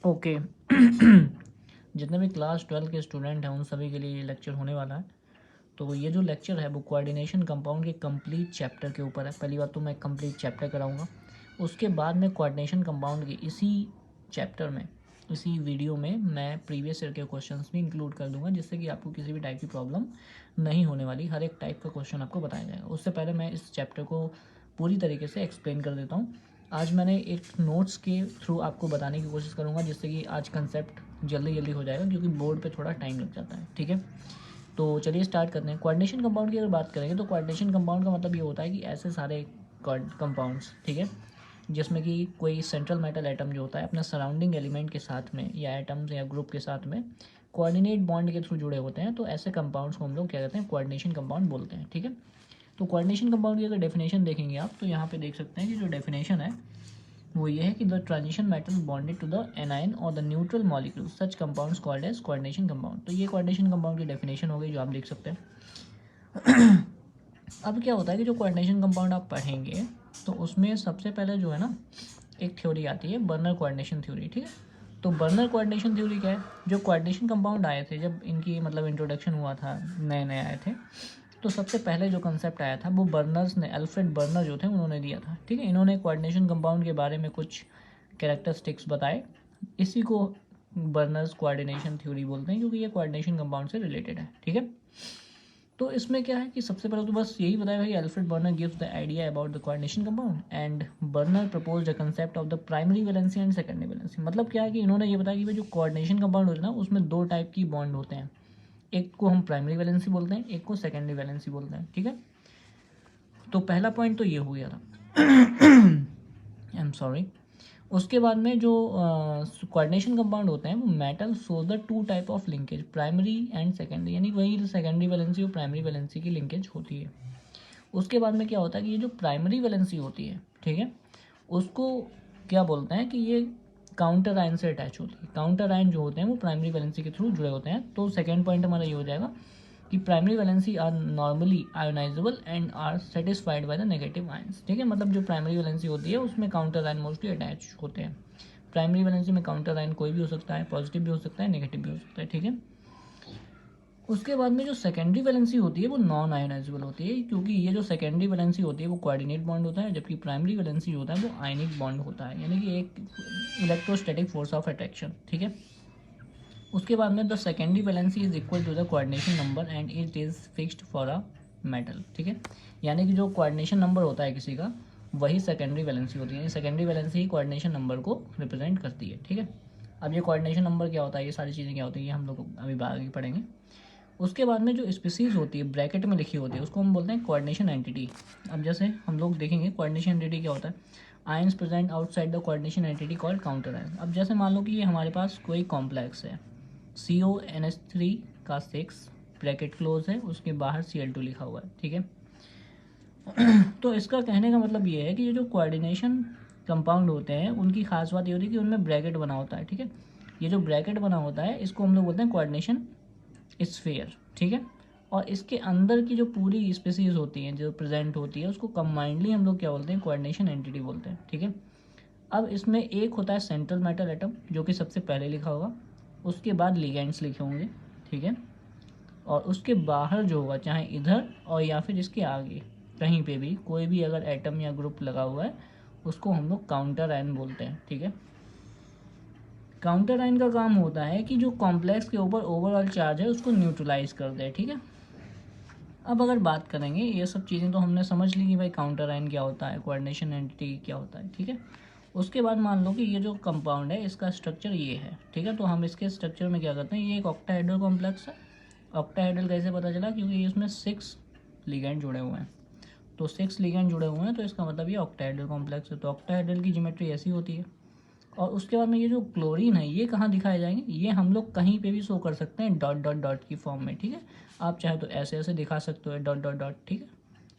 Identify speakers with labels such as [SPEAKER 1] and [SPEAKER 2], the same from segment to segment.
[SPEAKER 1] Okay. जितने भी class 12 के स्टूडेंट हैं उन सभी के लिए ये लेक्चर होने वाला है। तो ये जो लेक्चर है वो कोऑर्डिनेशन कंपाउंड के कंप्लीट चैप्टर के ऊपर है। पहली बात तो मैं कंप्लीट चैप्टर कराऊंगा, उसके बाद में कोऑर्डिनेशन कंपाउंड के इसी चैप्टर में, इसी वीडियो में मैं प्रीवियस ईयर के क्वेश्चंस भी इंक्लूड कर दूंगा, जिससे कि आपको किसी भी टाइप की प्रॉब्लम नहीं होने वाली। हर एक टाइप का क्वेश्चन आपको बताया जाएगा। उससे पहले मैं इस चैप्टर को पूरी तरीके से एक्सप्लेन कर देता हूँ। आज मैंने एक नोट्स के थ्रू आपको बताने की कोशिश करूँगा, जिससे कि आज कंसेप्ट जल्दी जल्दी हो जाएगा, क्योंकि बोर्ड पे थोड़ा टाइम लग जाता है। ठीक है, तो चलिए स्टार्ट करते हैं। कोऑर्डिनेशन कंपाउंड की अगर बात करेंगे तो कोऑर्डिनेशन कंपाउंड का मतलब ये होता है कि ऐसे सारे कंपाउंड्स, ठीक है, जिसमें कि कोई सेंट्रल मेटल एटम जो होता है अपने सराउंडिंग एलिमेंट के साथ में या एटम्स या ग्रुप के साथ में कोऑर्डिनेट बॉन्ड के थ्रू जुड़े होते हैं, तो ऐसे कंपाउंड्स को हम लोग क्या कहते हैं, कोऑर्डिनेशन कंपाउंड बोलते हैं। ठीक है, तो कोऑर्डिनेशन कंपाउंड की अगर डेफिनेशन देखेंगे आप, तो यहाँ पे देख सकते हैं कि जो डेफिनेशन है वो ये है कि the transition metal bonded to the anion और the neutral molecule such compounds called as coordination compound. तो ये कोऑर्डिनेशन कंपाउंड की डेफिनेशन हो गई, जो आप देख सकते हैं। अब क्या होता है कि जो कोऑर्डिनेशन कंपाउंड आप पढ़ेंगे तो उसमें सबसे पहले जो है ना, एक थ्योरी आती है बर्नर कोऑर्डिनेशन थ्योरी। ठीक है, तो बर्नर कोऑर्डिनेशन थ्योरी क्या है, जो कोऑर्डिनेशन कंपाउंड आए थे, जब इनकी मतलब इंट्रोडक्शन हुआ था, नए नए आए थे, तो सबसे पहले जो कंसेप्ट आया था वो बर्नर्स ने, अल्फ्रेड बर्नर जो थे उन्होंने दिया था। ठीक है, इन्होंने कोऑर्डिनेशन कंपाउंड के बारे में कुछ कैरेक्टरिस्टिक्स बताए, इसी को बर्नर्स कोऑर्डिनेशन थ्योरी बोलते हैं, क्योंकि ये कोऑर्डिनेशन कंपाउंड से रिलेटेड है। ठीक है, तो इसमें क्या है कि सबसे पहले तो बस यही बताया कि Alfred burner gives the idea about the coordination compound and burner proposed the concept of the primary valency and secondary valency. मतलब क्या है कि इन्होंने ये बताया कि जो कोऑर्डिनेशन कंपाउंड होता है ना, उसमें दो टाइप की बॉन्ड होते हैं, एक को हम प्राइमरी वैलेंसी बोलते हैं, एक को सेकेंडरी वैलेंसी बोलते हैं। ठीक है, तो पहला पॉइंट तो ये हो गया था। I am sorry. उसके बाद में जो कोऑर्डिनेशन कंपाउंड होते हैं वो metal show the two type of linkage, primary and secondary, यानी वही सेकेंडरी वैलेंसी और प्राइमरी वैलेंसी की लिंकेज होती है। उसके बाद में क्या होता है कि ये जो प्राइमरी वैलेंसी होती है, ठीक है, उसको क्या बोलते हैं कि ये काउंटर आयन से अटैच होती है। काउंटर आयन जो होते हैं वो प्राइमरी वैलेंसी के थ्रू जुड़े होते हैं। तो सेकेंड पॉइंट हमारा ये हो जाएगा कि primary valency are normally ionisable and are satisfied by the negative ions. ठीक है, मतलब जो प्राइमरी वैलेंसी होती है उसमें काउंटर आयन मोस्टली अटैच होते हैं। प्राइमरी वैलेंसी में काउंटर आयन कोई भी हो सकता है, पॉजिटिव भी हो सकता है, नेगेटिव भी हो सकता है। ठीक है, उसके बाद में जो सेकेंडरी वैलेंसी होती है वो नॉन आयोनाइजेबल होती है, क्योंकि ये जो सेकेंडरी वैलेंसी होती है वो कोऑर्डिनेट बॉन्ड होता है, जबकि प्राइमरी वैलेंसी होता है वो आयनिक बॉन्ड होता है, यानी कि एक इलेक्ट्रोस्टैटिक फोर्स ऑफ अट्रैक्शन। ठीक है, उसके बाद में the secondary valency is equal to the coordination number and it is fixed for a metal. ठीक है, यानी कि जो कोऑर्डिनेशन नंबर होता है किसी का, वही सेकेंडरी वैलेंसी होती है। सेकेंडरी वैलेंसी ही कोऑर्डिनेशन नंबर को रिप्रेजेंट करती है। ठीक है, अब ये कोऑर्डिनेशन नंबर क्या होता है, ये सारी चीज़ें क्या होती है, ये हम लोग अभी आगे पढ़ेंगे। उसके बाद में जो स्पीसीज होती है ब्रैकेट में लिखी होती है, उसको हम बोलते हैं कोऑर्डिनेशन एंटिटी। अब जैसे हम लोग देखेंगे कोऑर्डिनेशन एंटिटी क्या होता है, ions present outside the coordination entity called counter ion. अब जैसे मान लो कि ये हमारे पास कोई कॉम्प्लेक्स है, CONH3 का 6 ब्रैकेट क्लोज है, उसके बाहर Cl2 लिखा हुआ है। ठीक है, तो इसका कहने का मतलब ये है कि ये जो कोऑर्डिनेशन कंपाउंड होते हैं उनकी खास बात ये होती है कि उनमें ब्रैकेट बना होता है। ठीक है, ये जो ब्रैकेट बना होता है इसको हम लोग बोलते हैं कोऑर्डिनेशन स्फीयर। ठीक है, और इसके अंदर की जो पूरी स्पीसीज होती हैं जो प्रेजेंट होती है उसको कंबाइंडली हम लोग क्या बोलते हैं, कोऑर्डिनेशन एंटिटी बोलते हैं। ठीक है, अब इसमें एक होता है सेंट्रल मेटल एटम, जो कि सबसे पहले लिखा होगा, उसके बाद लिगेंड्स लिखे होंगे। ठीक है, और उसके बाहर जो होगा, चाहे इधर और या फिर इसके आगे कहीं पे भी कोई भी अगर एटम या ग्रुप लगा हुआ है, उसको हम लोग काउंटर आयन बोलते हैं। ठीक है, काउंटर आयन का काम होता है कि जो कॉम्प्लेक्स के ऊपर ओवरऑल चार्ज है उसको न्यूट्रलाइज कर दे। ठीक है, अब अगर बात करेंगे, ये सब चीज़ें तो हमने समझ ली कि भाई काउंटर आयन क्या होता है, कोऑर्डिनेशन एंटिटी क्या होता है। ठीक है, उसके बाद मान लो कि ये जो कंपाउंड है इसका स्ट्रक्चर ये है। ठीक है, तो हम इसके स्ट्रक्चर में क्या करते हैं, ये एक ऑक्टाहेड्रल कॉम्प्लेक्स है। ऑक्टाहेड्रल कैसे पता चला, क्योंकि इसमें 6 लिगेंड जुड़े हुए हैं। तो 6 लिगेंड जुड़े हुए हैं, तो इसका मतलब ये ऑक्टाहेड्रल कॉम्प्लेक्स है। तो ऑक्टाहेड्रल की ज्योमेट्री ऐसी होती है। और उसके बाद में ये जो क्लोरीन है ये कहाँ दिखाए जाएंगे, ये हम लोग कहीं पे भी शो कर सकते हैं डॉट डॉट डॉट की फॉर्म में। ठीक है, आप चाहे तो ऐसे ऐसे दिखा सकते हो डॉट डॉट डॉट। ठीक है,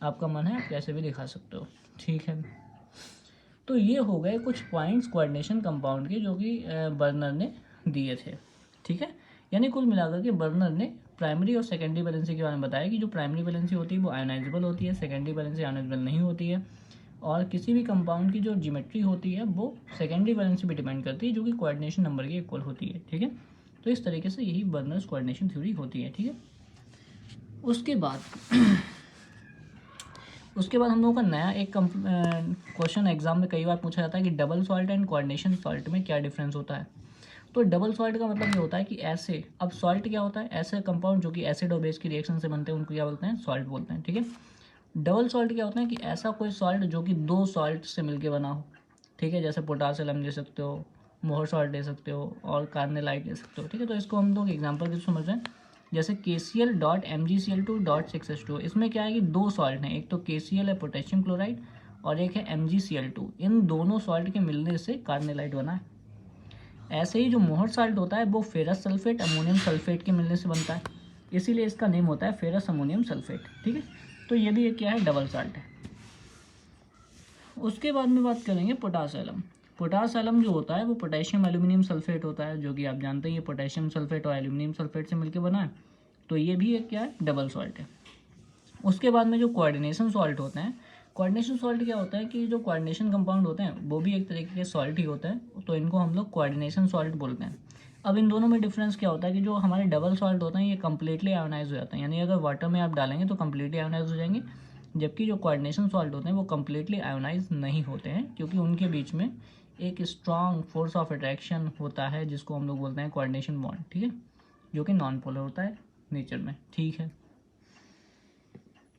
[SPEAKER 1] आपका मन है आप कैसे भी दिखा सकते हो। ठीक है, तो ये हो गए कुछ पॉइंट्स कोऑर्डिनेशन कंपाउंड के, जो कि बर्नर ने दिए थे। ठीक है, यानी कुल मिलाकर के बर्नर ने प्राइमरी और सेकेंडरी वैलेंसी के बारे में बताया कि जो प्राइमरी वैलेंसी होती है वो आयोनाइजेबल होती है, सेकेंडरी वैलेंसी आयोनाइजेबल नहीं होती है। और किसी भी कंपाउंड की जो ज्योमेट्री होती है वो सेकेंडरी वैलेंसी पे डिपेंड करती है, जो कि कोऑर्डिनेशन नंबर के इक्वल होती है। ठीक है, तो इस तरीके से यही बर्नर्स कोऑर्डिनेशन थ्योरी होती है। ठीक है, उसके बाद हम लोगों का नया एक क्वेश्चन एग्जाम में कई बार पूछा जाता है कि double salt and coordination salt में क्या डिफरेंस होता है। तो डबल सॉल्ट का मतलब ये होता है कि ऐसे, अब सॉल्ट क्या होता है, ऐसे कंपाउंड जो कि एसिड और बेस की रिएक्शन से बनते हैं उनको क्या बोलते हैं, सॉल्ट बोलते हैं। ठीक है, डबल सॉल्ट क्या होता है कि ऐसा कोई सॉल्ट जो कि दो सॉल्ट से मिलके बना हो। ठीक है, जैसे पोटासियम ले सकते हो, मोहर सॉल्ट ले सकते हो और कार्नेलाइट ले सकते हो। ठीक है, तो इसको हम लोग एग्जाम्पल के समझ रहे हैं, जैसे KCl.MgCl2.6H2। इसमें क्या है कि दो सॉल्ट हैं, एक तो KCl है पोटेशियम क्लोराइड और एक है MgCl2। इन दोनों सॉल्ट के मिलने से कार्नेलाइट बना है। ऐसे ही जो मोहर सॉल्ट होता है वो फेरस सल्फेट अमोनियम सल्फेट के मिलने से बनता है, इसीलिए इसका नेम होता है फेरस अमोनियम सल्फेट। ठीक है, तो ये भी एक क्या है, डबल सॉल्ट है। उसके बाद में बात करेंगे पोटासियम। पोटासियम जो होता है वो पोटेशियम एल्यूमिनियम सल्फेट होता है, जो कि आप जानते हैं ये पोटेशियम सल्फेट और एल्यूमिनियम सल्फेट से मिलकर बना है, तो ये भी एक क्या है, डबल सॉल्ट है। उसके बाद में जो कोऑर्डिनेशन सॉल्ट होते हैं, कोऑर्डिनेशन सॉल्ट क्या होता है कि जो कोऑर्डिनेशन कंपाउंड होते हैं वो भी एक तरीके के सॉल्ट ही होता है, तो इनको हम लोग कोऑर्डिनेशन सॉल्ट बोलते हैं। अब इन दोनों में डिफरेंस क्या होता है कि जो हमारे डबल सॉल्ट होते हैं ये कम्प्लीटली आयोनाइज हो जाते हैं, यानी अगर वाटर में आप डालेंगे तो कम्प्लीटली आयोनाइज हो जाएंगे, जबकि जो कोऑर्डिनेशन सॉल्ट होते हैं वो कम्प्लीटली आयोनाइज नहीं होते हैं, क्योंकि उनके बीच में एक स्ट्रॉन्ग फोर्स ऑफ अट्रैक्शन होता है जिसको हम लोग बोलते हैं कोऑर्डिनेशन बॉन्ड। ठीक है, जो कि नॉन पोलर होता है नेचर में। ठीक है,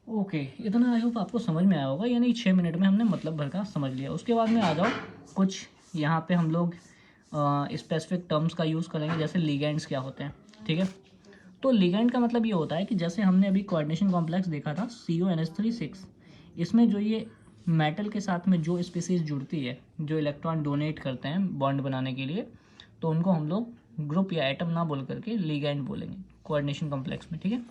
[SPEAKER 1] ओके, इतना आई होप आपको समझ में आया होगा, यानी 6 मिनट में हमने मतलब भर का समझ लिया। उसके बाद में आ जाओ कुछ यहाँ पे हम लोग स्पेसिफिक टर्म्स का यूज़ करेंगे, जैसे लिगेंड्स क्या होते हैं। ठीक है, तो लिगेंड का मतलब ये होता है कि जैसे हमने अभी कोऑर्डिनेशन कॉम्प्लेक्स देखा था CONH3 6, इसमें जो ये मेटल के साथ में जो स्पीसीज जुड़ती है, जो इलेक्ट्रॉन डोनेट करते हैं बॉन्ड बनाने के लिए, तो उनको हम लोग ग्रुप या एटम ना बोल करके लिगेंड बोलेंगे कोऑर्डिनेशन कॉम्प्लेक्स में। ठीक है,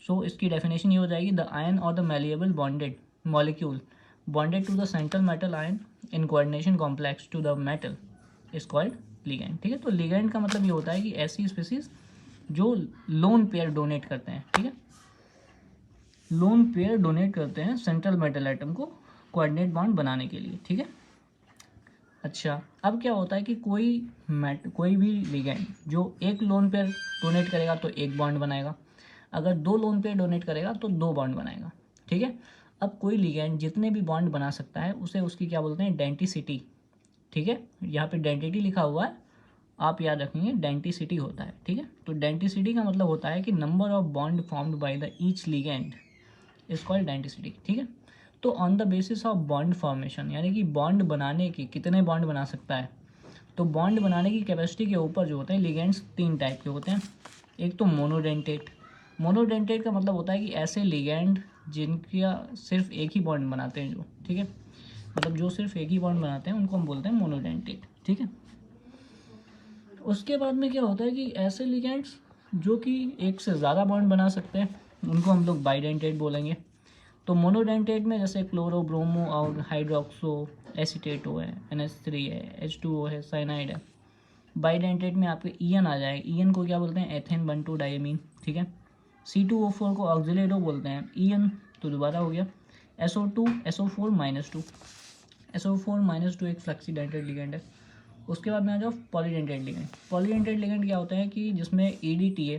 [SPEAKER 1] सो इसकी डेफिनेशन ये हो जाएगी, द आयन और the malleable bonded molecule bonded to the central metal ion in coordination complex to the metal is called ligand. ठीक है, तो लिगेंड का मतलब ये होता है कि ऐसी स्पीसीज जो लोन पेयर डोनेट करते हैं। ठीक है, लोन पेयर डोनेट करते हैं सेंट्रल मेटल एटम को कोऑर्डिनेट बॉन्ड बनाने के लिए। ठीक है, अच्छा, अब क्या होता है कि कोई भी लिगेंड जो एक लोन पेयर डोनेट करेगा तो एक बॉन्ड बनाएगा, अगर दो लोन पेयर डोनेट करेगा तो दो बॉन्ड बनाएगा। ठीक है, अब कोई लिगेंड जितने भी बॉन्ड बना सकता है उसे उसकी क्या बोलते हैं, डेंटिसिटी। ठीक है, यहाँ पे डेंटिटी लिखा हुआ है, आप याद रखेंगे डेंटिसिटी होता है। ठीक है, तो डेंटिसिटी का मतलब होता है कि number of bond formed by the each ligand is called denticity. ठीक है, तो on the basis of bond formation, यानी कि बॉन्ड बनाने की कितने बॉन्ड बना सकता है, तो बॉन्ड बनाने की कैपेसिटी के ऊपर जो होते हैं लिगेंड्स तीन टाइप के होते हैं। एक तो मोनोडेंटेट। मोनोडेंटेट का मतलब होता है कि ऐसे लिगेंड जिनका सिर्फ एक ही बॉन्ड बनाते हैं, जो, ठीक है, मतलब जो सिर्फ एक ही बॉन्ड बनाते हैं उनको हम बोलते हैं मोनोडेंटेट। ठीक है, उसके बाद में क्या होता है कि ऐसे लिगेंड्स जो कि एक से ज़्यादा बॉन्ड बना सकते हैं उनको हम लोग बाइडेंटेट बोलेंगे। तो मोनोडेंटेट में जैसे क्लोरो, ब्रोमो और हाइड्रोक्सो एसीटेट है, NH3 है, H2O है, साइनाइड है। बाइडेंटेट में आपके ईएन आ जाए, ईएन को क्या बोलते हैं, एथेन 1,2 डायमीन। ठीक है, C2O4 को ऑक्सिलेटो बोलते हैं, ईएन तो दोबारा हो गया। SO2 SO4-2, SO4-2 एक फ्लेक्सीडेंटेट लिगेंड है। उसके बाद में आ जाओ पॉलीडेंटेट लिगेंड। पॉलीडेंटेट लिगेंड क्या होता है कि जिसमें EDTA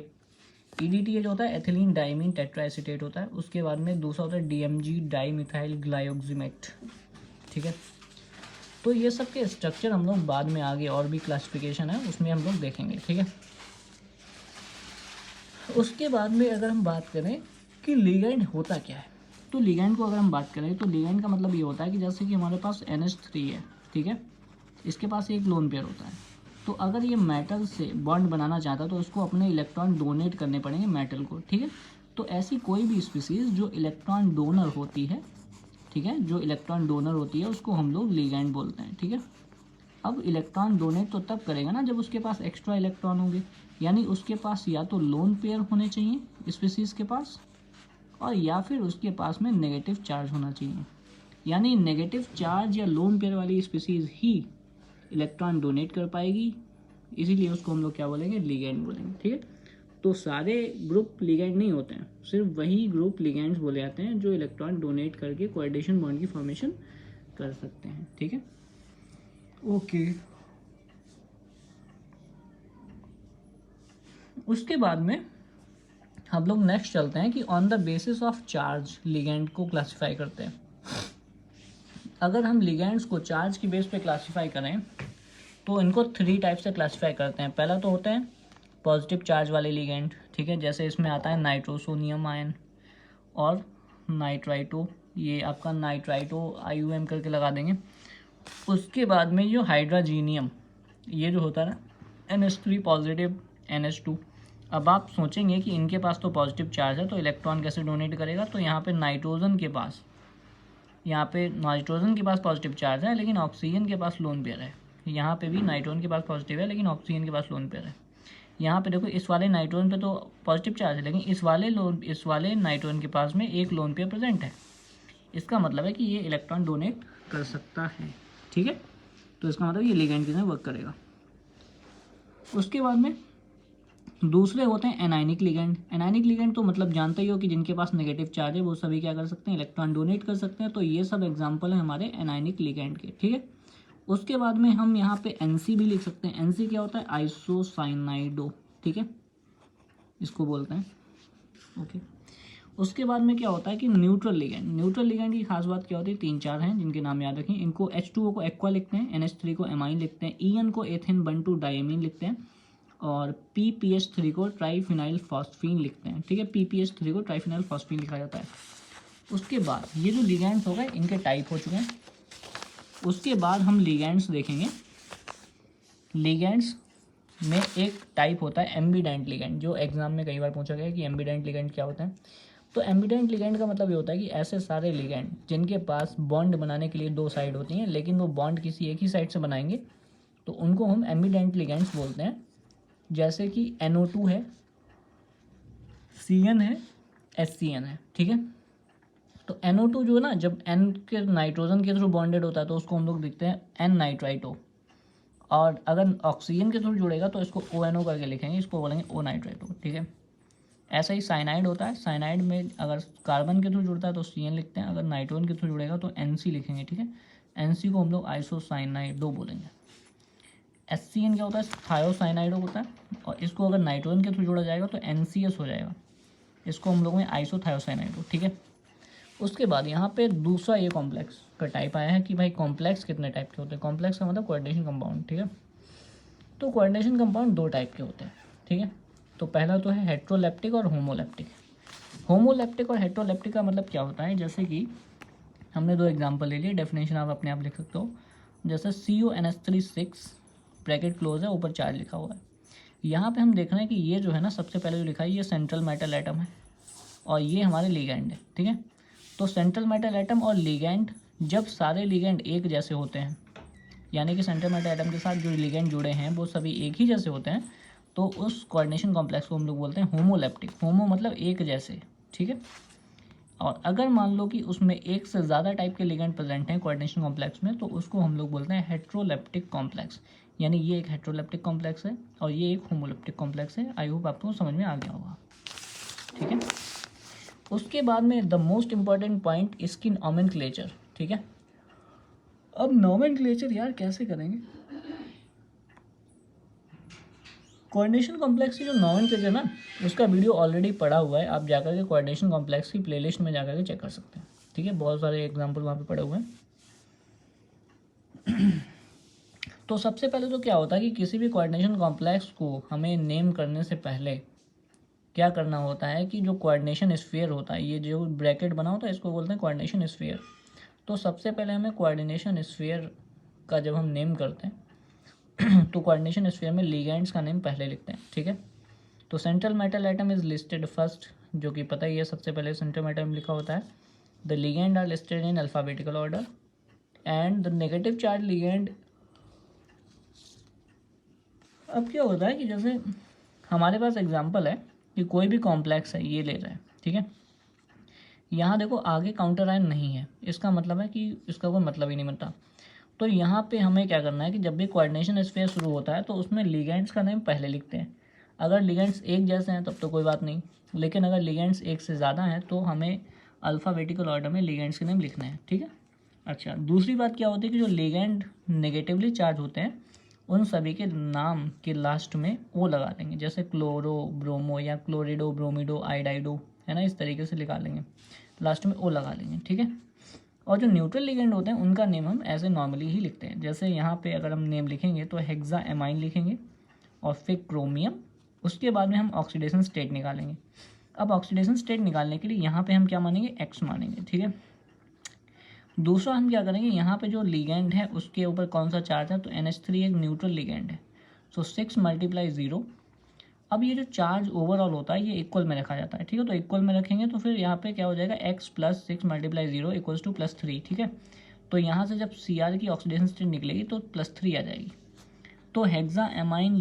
[SPEAKER 1] जो होता है एथिलीन डाइमीन टेट्राएसीटेट होता है। उसके बाद में दूसरा होता है DMG डाई मिथाइल ग्लाइओक्सिमेट। ठीक है, तो ये सब के स्ट्रक्चर हम लोग बाद में आगे और भी क्लासिफिकेशन है उसमें हम लोग देखेंगे। ठीक है, उसके बाद में अगर हम बात करें कि लिगेंड होता क्या है, तो लिगेंड को अगर हम बात करें तो लिगेंड का मतलब ये होता है कि जैसे कि हमारे पास NH3 है। ठीक है, इसके पास एक लोन पेयर होता है, तो अगर ये मेटल से बॉन्ड बनाना चाहता है तो उसको अपने इलेक्ट्रॉन डोनेट करने पड़ेंगे मेटल को। ठीक है, तो ऐसी कोई भी स्पीसीज जो इलेक्ट्रॉन डोनर होती है, ठीक है, जो इलेक्ट्रॉन डोनर होती है उसको हम लोग लिगेंड बोलते हैं। ठीक है, अब इलेक्ट्रॉन डोनेट तो तब करेगा ना जब उसके पास एक्स्ट्रा इलेक्ट्रॉन होंगे, यानी उसके पास या तो लोन पेयर होने चाहिए स्पीसीज के पास, और या फिर उसके पास में नेगेटिव चार्ज होना चाहिए, यानी नेगेटिव चार्ज या लोन पेयर वाली स्पीसीज ही इलेक्ट्रॉन डोनेट कर पाएगी, इसीलिए उसको हम लोग क्या बोलेंगे, लिगेंड बोलेंगे। ठीक है, तो सारे ग्रुप लिगेंड नहीं होते हैं, सिर्फ वही ग्रुप लिगेंड्स बोले जाते हैं जो इलेक्ट्रॉन डोनेट करके कोऑर्डिनेशन बॉन्ड की फॉर्मेशन कर सकते हैं। ठीक है, ओके। उसके बाद में हम लोग नेक्स्ट चलते हैं कि on the basis of charge ligand को क्लासिफाई करते हैं। अगर हम लिगेंड्स को चार्ज की बेस पे क्लासिफाई करें तो इनको 3 टाइप से क्लासिफाई करते हैं। पहला तो होता है पॉजिटिव चार्ज वाले लिगेंड, ठीक है, जैसे इसमें आता है नाइट्रोसोनियम आयन और नाइट्राइटो, ये आपका नाइट्राइटो IUM करके लगा देंगे। उसके बाद में जो हाइड्रोजीनियम, ये जो होता है ना NH3 पॉजिटिव NH2। अब आप सोचेंगे कि इनके पास तो पॉजिटिव चार्ज है तो इलेक्ट्रॉन कैसे डोनेट करेगा, तो यहाँ पे नाइट्रोजन के पास पॉजिटिव चार्ज है लेकिन ऑक्सीजन के पास लोन पेयर है। यहाँ पे भी नाइट्रोजन के पास पॉजिटिव है लेकिन ऑक्सीजन के पास लोन पेयर है। यहाँ पे देखो इस वाले नाइट्रोजन पे तो पॉजिटिव चार्ज है लेकिन इस वाले नाइट्रोजन के पास में एक लोन पेयर प्रेजेंट है। इसका मतलब है कि ये इलेक्ट्रॉन डोनेट कर सकता है। ठीक है, तो इसका मतलब ये लिगेंड की तरह वर्क करेगा। उसके बाद में दूसरे होते हैं एनायनिक लिगेंड। एनायनिक लिगेंड तो मतलब जानते ही हो कि जिनके पास नेगेटिव चार्ज है वो सभी क्या कर सकते हैं, इलेक्ट्रॉन डोनेट कर सकते हैं। तो ये सब एग्जांपल है हमारे एनायनिक लिगेंड के। ठीक है, उसके बाद में हम यहाँ पे NC भी लिख सकते हैं। NC क्या होता है, आइसोसाइनाइडो। ठीक है, इसको बोलते हैं। ओके, उसके बाद में क्या होता है कि न्यूट्रल लिगेंड की खास बात क्या होती है, 3-4 हैं जिनके नाम याद रखें। इनको H2O को एक्वा लिखते हैं, NH3 को एमाइन लिखते हैं, EN को एथेन 1,2 डायमीन लिखते हैं और PPH3 को ट्राइफिनाइल फॉस्फीन लिखते हैं। ठीक है, PPH3 को ट्राइफिनाइल फॉस्फीन लिखा जाता है। उसके बाद ये जो लिगेंड्स हो गए इनके टाइप हो चुके हैं। उसके बाद हम लिगेंड्स देखेंगे। लिगेंड्स में एक टाइप होता है एम्बिडेंट लिगेंड, जो एग्जाम में कई बार पूछा गया है कि एम्बिडेंट लिगेंड क्या होता है। तो एम्बिडेंट लिगेंड का मतलब ये होता है कि ऐसे सारे लिगेंड जिनके पास बॉन्ड बनाने के लिए 2 साइड होती हैं लेकिन वो बॉन्ड किसी एक ही साइड से बनाएंगे तो उनको हम एम्बिडेंट लिगेंड्स बोलते हैं। जैसे कि NO2 है, CN है, HCN है। ठीक है, तो NO2 जो है ना, जब N के नाइट्रोजन के थ्रू बॉन्डेड होता है तो उसको हम लोग लिखते हैं N नाइट्राइटो, और अगर ऑक्सीजन के थ्रू जुड़ेगा तो इसको ONO करके लिखेंगे, इसको बोलेंगे O नाइट्राइटो। ठीक है, ऐसा ही साइनाइड होता है। साइनाइड में अगर कार्बन के थ्रू जुड़ता है तो CN लिखते हैं, अगर नाइट्रोजन के थ्रू जुड़ेगा तो NC लिखेंगे। ठीक है, NC को हम लोग आइसोसाइनाइडो बोलेंगे। HCN क्या होता है, थायोसाइनाइडो होता है, और इसको अगर नाइट्रोजन के थ्रू जोड़ा जाएगा तो NCS हो जाएगा, इसको हम लोग में आइसोथायोसाइनाइडो। ठीक है, उसके बाद यहाँ पे दूसरा ये कॉम्प्लेक्स का टाइप आया है कि भाई कॉम्प्लेक्स कितने टाइप के होते हैं। कॉम्प्लेक्स का मतलब कोऑर्डिनेशन कंपाउंड। ठीक है, तो कोऑर्डिनेशन कंपाउंड 2 टाइप के होते हैं। ठीक है, तो पहला तो है हेट्रोलेप्टिक और होमोलेप्टिक। होमोलेप्टिक और हेट्रोलेप्टिक का मतलब क्या होता है, जैसे कि हमने 2 एग्जाम्पल ले लिए, डेफिनेशन आप अपने आप लिख सकते हो। जैसे CONH3 6 ब्रैकेट क्लोज है, ऊपर चार्ज लिखा हुआ है। यहाँ पे हम देख रहे हैं कि ये जो है ना, सबसे पहले जो लिखा है ये सेंट्रल मेटल एटम है और ये हमारे लिगेंड है। ठीक है, तो सेंट्रल मेटल एटम और लिगेंड, जब सारे लिगेंड एक जैसे होते हैं, यानी कि सेंट्रल मेटल एटम के साथ जो लिगेंड जुड़े हैं वो सभी एक ही जैसे होते हैं, तो उस कोऑर्डिनेशन कॉम्प्लेक्स को हम लोग बोलते हैं होमोलेप्टिक। होमो मतलब एक जैसे। ठीक है, और अगर मान लो कि उसमें एक से ज़्यादा टाइप के लिगेंड प्रेजेंट हैं कोऑर्डिनेशन कॉम्प्लेक्स में, तो उसको हम लोग बोलते हैं हेट्रोलेप्टिक कॉम्प्लेक्स। यानी ये एक हेट्रोलेप्टिक कॉम्प्लेक्स है और ये एक होमोलेप्टिक कॉम्प्लेक्स है। आई होप आपको समझ में आ गया होगा। ठीक है, उसके बाद में द मोस्ट इंपॉर्टेंट पॉइंट इसकी नॉमेनक्लेचर। ठीक है, अब नॉमेनक्लेचर यार कैसे करेंगे, कोऑर्डिनेशन कॉम्प्लेक्स की जो नॉमेनक्लेचर ना, उसका वीडियो ऑलरेडी पड़ा हुआ है, आप जाकर के कोऑर्डिनेशन कॉम्प्लेक्स की प्लेलिस्ट में जाकर के चेक कर सकते हैं। ठीक है, बहुत सारे एग्जाम्पल वहाँ पे पड़े हुए हैं। तो सबसे पहले तो क्या होता है कि किसी भी कोऑर्डिनेशन कॉम्प्लेक्स को हमें नेम करने से पहले क्या करना होता है कि जो कोऑर्डिनेशन स्फीयर होता है, ये जो ब्रैकेट बना होता है इसको बोलते हैं कोऑर्डिनेशन स्फीयर। तो सबसे पहले हमें कोऑर्डिनेशन स्फीयर का जब हम नेम करते हैं तो कोऑर्डिनेशन स्फीयर में लिगेंड्स का नेम पहले लिखते हैं। ठीक है, तो central metal atom is listed first, जो कि पता ही है सबसे पहले सेंट्रल मेटल में लिखा होता है। The ligand are listed in alphabetical order and the negative charge ligand. अब क्या होता है कि जैसे हमारे पास एग्जांपल है कि कोई भी कॉम्प्लेक्स है, ये ले रहे हैं। ठीक है, यहाँ देखो आगे काउंटर आयन नहीं है, इसका मतलब है कि इसका कोई मतलब ही नहीं बनता। तो यहाँ पे हमें क्या करना है कि जब भी कोऑर्डिनेशन स्फीयर शुरू होता है तो उसमें लिगेंड्स का नेम पहले लिखते हैं। अगर लिगेंड्स एक जैसे हैं तब तो कोई बात नहीं, लेकिन अगर लिगेंड्स एक से ज़्यादा हैं तो हमें अल्फ़ाबेटिकल ऑर्डर में लिगेंड्स के नेम लिखने हैं। ठीक है, अच्छा, दूसरी बात क्या होती है कि जो लिगेंड नेगेटिवली चार्ज होते हैं उन सभी के नाम के लास्ट में ओ लगा देंगे, जैसे क्लोरो ब्रोमो या क्लोरिडो ब्रोमिडो आइडाइडो, है ना, इस तरीके से लिखा लेंगे, लास्ट में ओ लगा लेंगे, ठीक है। और जो न्यूट्रल लिगेंड होते हैं उनका नेम हम ऐसे नॉर्मली ही लिखते हैं, जैसे यहाँ पे अगर हम नेम लिखेंगे तो हेक्सा एमाइन लिखेंगे और फिर क्रोमियम, उसके बाद में हम ऑक्सीडेशन स्टेट निकालेंगे। अब ऑक्सीडेशन स्टेट निकालने के लिए यहाँ पे हम क्या मानेंगे, एक्स मानेंगे, ठीक है। दूसरा हम क्या करेंगे, यहाँ पे जो लिगेंड है उसके ऊपर कौन सा चार्ज है, तो NH3 एक न्यूट्रल लिगेंड है, सो 6 × 0। अब ये जो चार्ज ओवरऑल होता है ये इक्वल में रखा जाता है, ठीक है। तो इक्वल में रखेंगे तो फिर यहाँ पे क्या हो जाएगा, x + 6 × 0 = +3, ठीक है। तो यहाँ से जब Cr की ऑक्सीडेशन स्टेट निकलेगी तो +3 आ जाएगी। तो हेक्सा एमाइन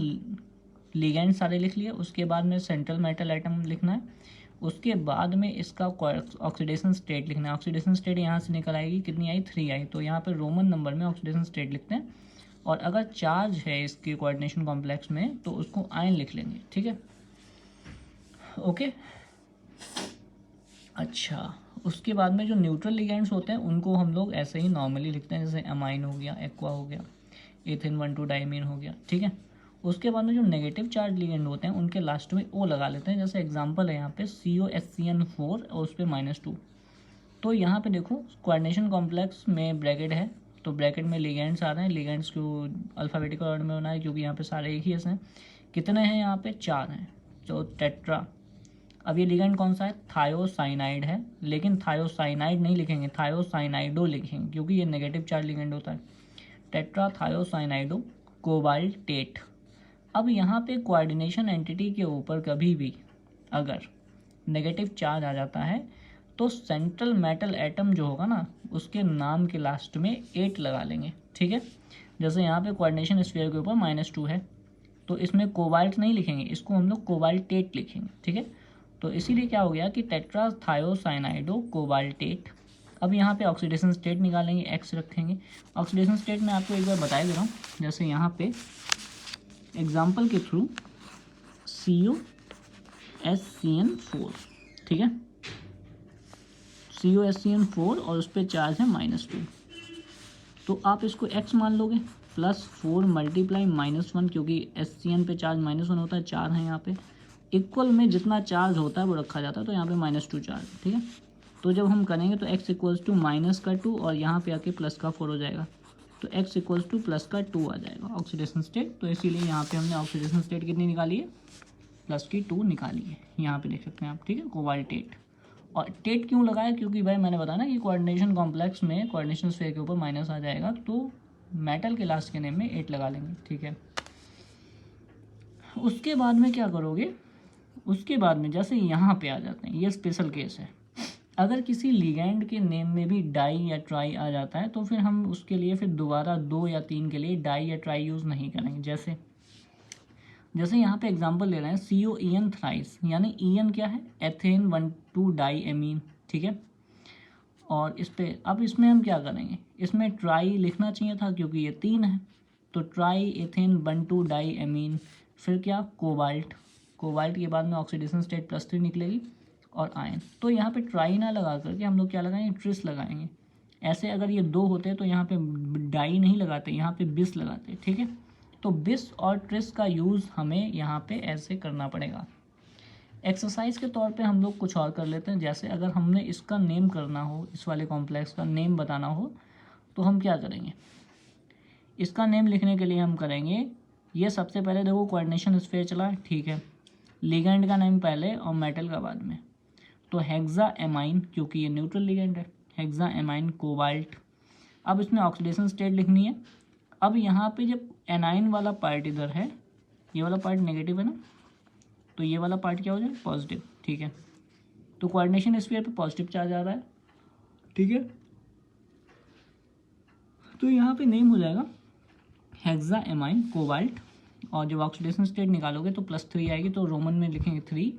[SPEAKER 1] लिगेंड सारे लिख लिए, उसके बाद में सेंट्रल मेटल एटम लिखना है, उसके बाद में इसका ऑक्सीडेशन स्टेट लिखना है। ऑक्सीडेशन स्टेट यहाँ से निकल आएगी, कितनी आई, 3 आई, तो यहाँ पर रोमन नंबर में ऑक्सीडेशन स्टेट लिखते हैं। और अगर चार्ज है इसके कोऑर्डिनेशन कॉम्प्लेक्स में तो उसको आयन लिख लेंगे, ठीक है, ओके। अच्छा, उसके बाद में जो न्यूट्रल लिगेंड्स होते हैं उनको हम लोग ऐसे ही नॉर्मली लिखते हैं, जैसे अमाइन हो गया, एक्वा हो गया, एथेन 1,2 डाइमीन हो गया, ठीक है। उसके बाद में जो नेगेटिव चार्ज लिगेंड होते हैं उनके लास्ट में ओ लगा लेते हैं, जैसे एग्जांपल है यहाँ पे COHCN4 और उस पर -2। तो यहाँ पे देखो कोऑर्डिनेशन कॉम्प्लेक्स में ब्रैकेट है, तो ब्रैकेट में लिगेंड्स आ रहे हैं, लिगेंड्स को अल्फ़ाबेटिकल ऑर्डर में होना है क्योंकि यहाँ पे सारे एक ही ऐसे हैं। कितने हैं यहाँ पे, 4 हैं, तो टेट्रा। अब ये लिगेंड कौन सा है, थायोसाइनाइड है, लेकिन थायोसाइनाइड नहीं लिखेंगे, थायोसाइनाइडो लिखेंगे क्योंकि ये नेगेटिव चार्ज लिगेंड होता है। Tetra thiocyanato cobaltate. अब यहाँ पे कोऑर्डिनेशन एंटिटी के ऊपर कभी भी अगर नेगेटिव चार्ज आ जाता है तो सेंट्रल मेटल एटम जो होगा ना उसके नाम के लास्ट में 8 लगा लेंगे, ठीक है। जैसे यहाँ पे कोऑर्डिनेशन स्फीयर के ऊपर -2 है, तो इसमें कोबाल्ट नहीं लिखेंगे, इसको हम लोग कोबाल्टेट लिखेंगे, ठीक है। तो इसीलिए क्या हो गया कि टेट्रा थायोसाइनाइडो कोबाल्टेट। अब यहाँ पे ऑक्सीडेशन स्टेट निकालेंगे, एक्स रखेंगे। ऑक्सीडेशन स्टेट मैं आपको एक बार बता दे रहा हूँ, जैसे यहाँ पे एग्जाम्पल के थ्रू COHCN4, ठीक है, COHCN4 और उस पर चार्ज है -2, तो आप इसको x मान लोगे, +4 × -1 क्योंकि HCN पे चार्ज -1 होता है, 4 है यहाँ पे, इक्वल में जितना चार्ज होता है वो रखा जाता है, तो यहाँ पे -2 चार्ज, ठीक है। तो जब हम करेंगे तो x = -2 और यहाँ पे आके +4 हो जाएगा, तो x = +2 आ जाएगा ऑक्सीडेशन स्टेट। तो इसीलिए यहाँ पे हमने ऑक्सीडेशन स्टेट कितनी निकाली है, +2 निकाली है, यहाँ पे देख सकते हैं आप, ठीक है, कोबाल्टेट। और टेट क्यों लगाया, क्योंकि भाई मैंने बताया ना कि कोऑर्डिनेशन कॉम्प्लेक्स में कोऑर्डिनेशन स्फीयर के ऊपर माइनस आ जाएगा तो मेटल के लास्ट के नेम में 8 लगा लेंगे, ठीक है। उसके बाद में क्या करोगे, उसके बाद में जैसे यहाँ पे आ जाते हैं, ये स्पेशल केस है, अगर किसी लिगेंड के नेम में भी डाई या ट्राई आ जाता है तो फिर हम उसके लिए फिर दोबारा 2 या 3 के लिए डाई या ट्राई यूज़ नहीं करेंगे। जैसे यहाँ पे एग्जांपल ले रहे हैं COEN थ्राइस, यानी EN क्या है, एथेन 1,2 डाईएमीन, ठीक है। और इस पे अब इसमें हम क्या करेंगे, इसमें ट्राई लिखना चाहिए था क्योंकि ये 3 है, तो ट्राई एथेन 1,2 डाईएमीन, फिर क्या, कोबाल्ट, कोबाल्ट के बाद में ऑक्सीडेशन स्टेट +3 निकलेगी और आयन। तो यहाँ पे ट्राई ना लगा करके हम लोग क्या लगाएंगे, ट्रिस लगाएंगे। ऐसे अगर ये 2 होते तो यहाँ पे डाई नहीं लगाते, यहाँ पे बिस लगाते, ठीक है। तो बिस और ट्रिस का यूज़ हमें यहाँ पे ऐसे करना पड़ेगा। एक्सरसाइज के तौर पे हम लोग कुछ और कर लेते हैं, जैसे अगर हमने इसका नेम करना हो, इस वाले कॉम्प्लेक्स का नेम बताना हो तो हम क्या करेंगे, इसका नेम लिखने के लिए हम करेंगे, ये सबसे पहले देखो कोऑर्डिनेशन स्फीयर चला है, ठीक है, लिगेंड का नेम पहले और मेटल का बाद में, तो हेक्सा एमाइन क्योंकि ये न्यूट्रल लिगेंड है, हेक्सा एमाइन कोबाल्ट। अब इसमें ऑक्सीडेशन स्टेट लिखनी है। अब यहाँ पे जब एनाइन वाला पार्ट इधर है, ये वाला पार्ट नेगेटिव है ना, तो ये वाला पार्ट क्या हो जाए, पॉजिटिव, ठीक है। तो कोऑर्डिनेशन स्फीयर पे पॉजिटिव चार्ज आ रहा है, ठीक है। तो यहाँ पे नेम हो जाएगा हेक्सा एमाइन कोबाल्ट, और जब ऑक्सीडेशन स्टेट निकालोगे तो +3 आएगी, तो रोमन में लिखेंगे 3,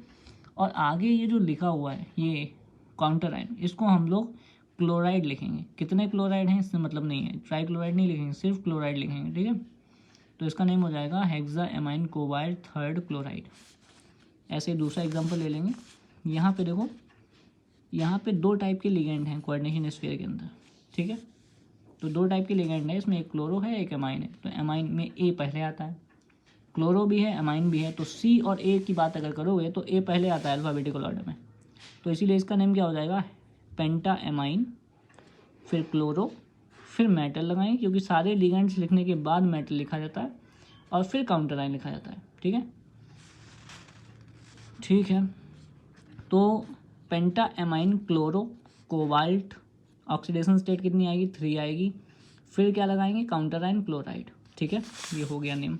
[SPEAKER 1] और आगे ये जो लिखा हुआ है ये काउंटर आयन, इसको हम लोग क्लोराइड लिखेंगे। कितने क्लोराइड हैं इससे मतलब नहीं है, ट्राई क्लोराइड नहीं लिखेंगे, सिर्फ क्लोराइड लिखेंगे, ठीक है। तो इसका नेम हो जाएगा hexa amine cobalt 3rd chloride. ऐसे दूसरा एग्जांपल ले लेंगे, यहाँ पे देखो, यहाँ पे 2 टाइप के लिगेंड हैं कोऑर्डिनेशन स्फीयर के अंदर, ठीक है। तो दो टाइप के लिगेंड है इसमें, एक क्लोरो है एक एमाइन है। तो एमाइन में ए पहले आता है, क्लोरो भी है एमाइन भी है। तो सी और ए की बात अगर करोगे तो ए पहले आता है अल्फ़ाबेटिकल ऑर्डर में, तो इसीलिए इसका नेम क्या हो जाएगा, पेंटा एमाइन, फिर क्लोरो, फिर मेटल लगाएंगे क्योंकि सारे लिगेंड्स लिखने के बाद मेटल लिखा जाता है, और फिर काउंटर आयन लिखा जाता है। ठीक है, ठीक है। तो penta ammine chloro cobalt, oxidation state कितनी आएगी, 3 आएगी। फिर क्या लगाएंगे, काउंटर आयन क्लोराइड। ठीक है, ये हो गया नेम।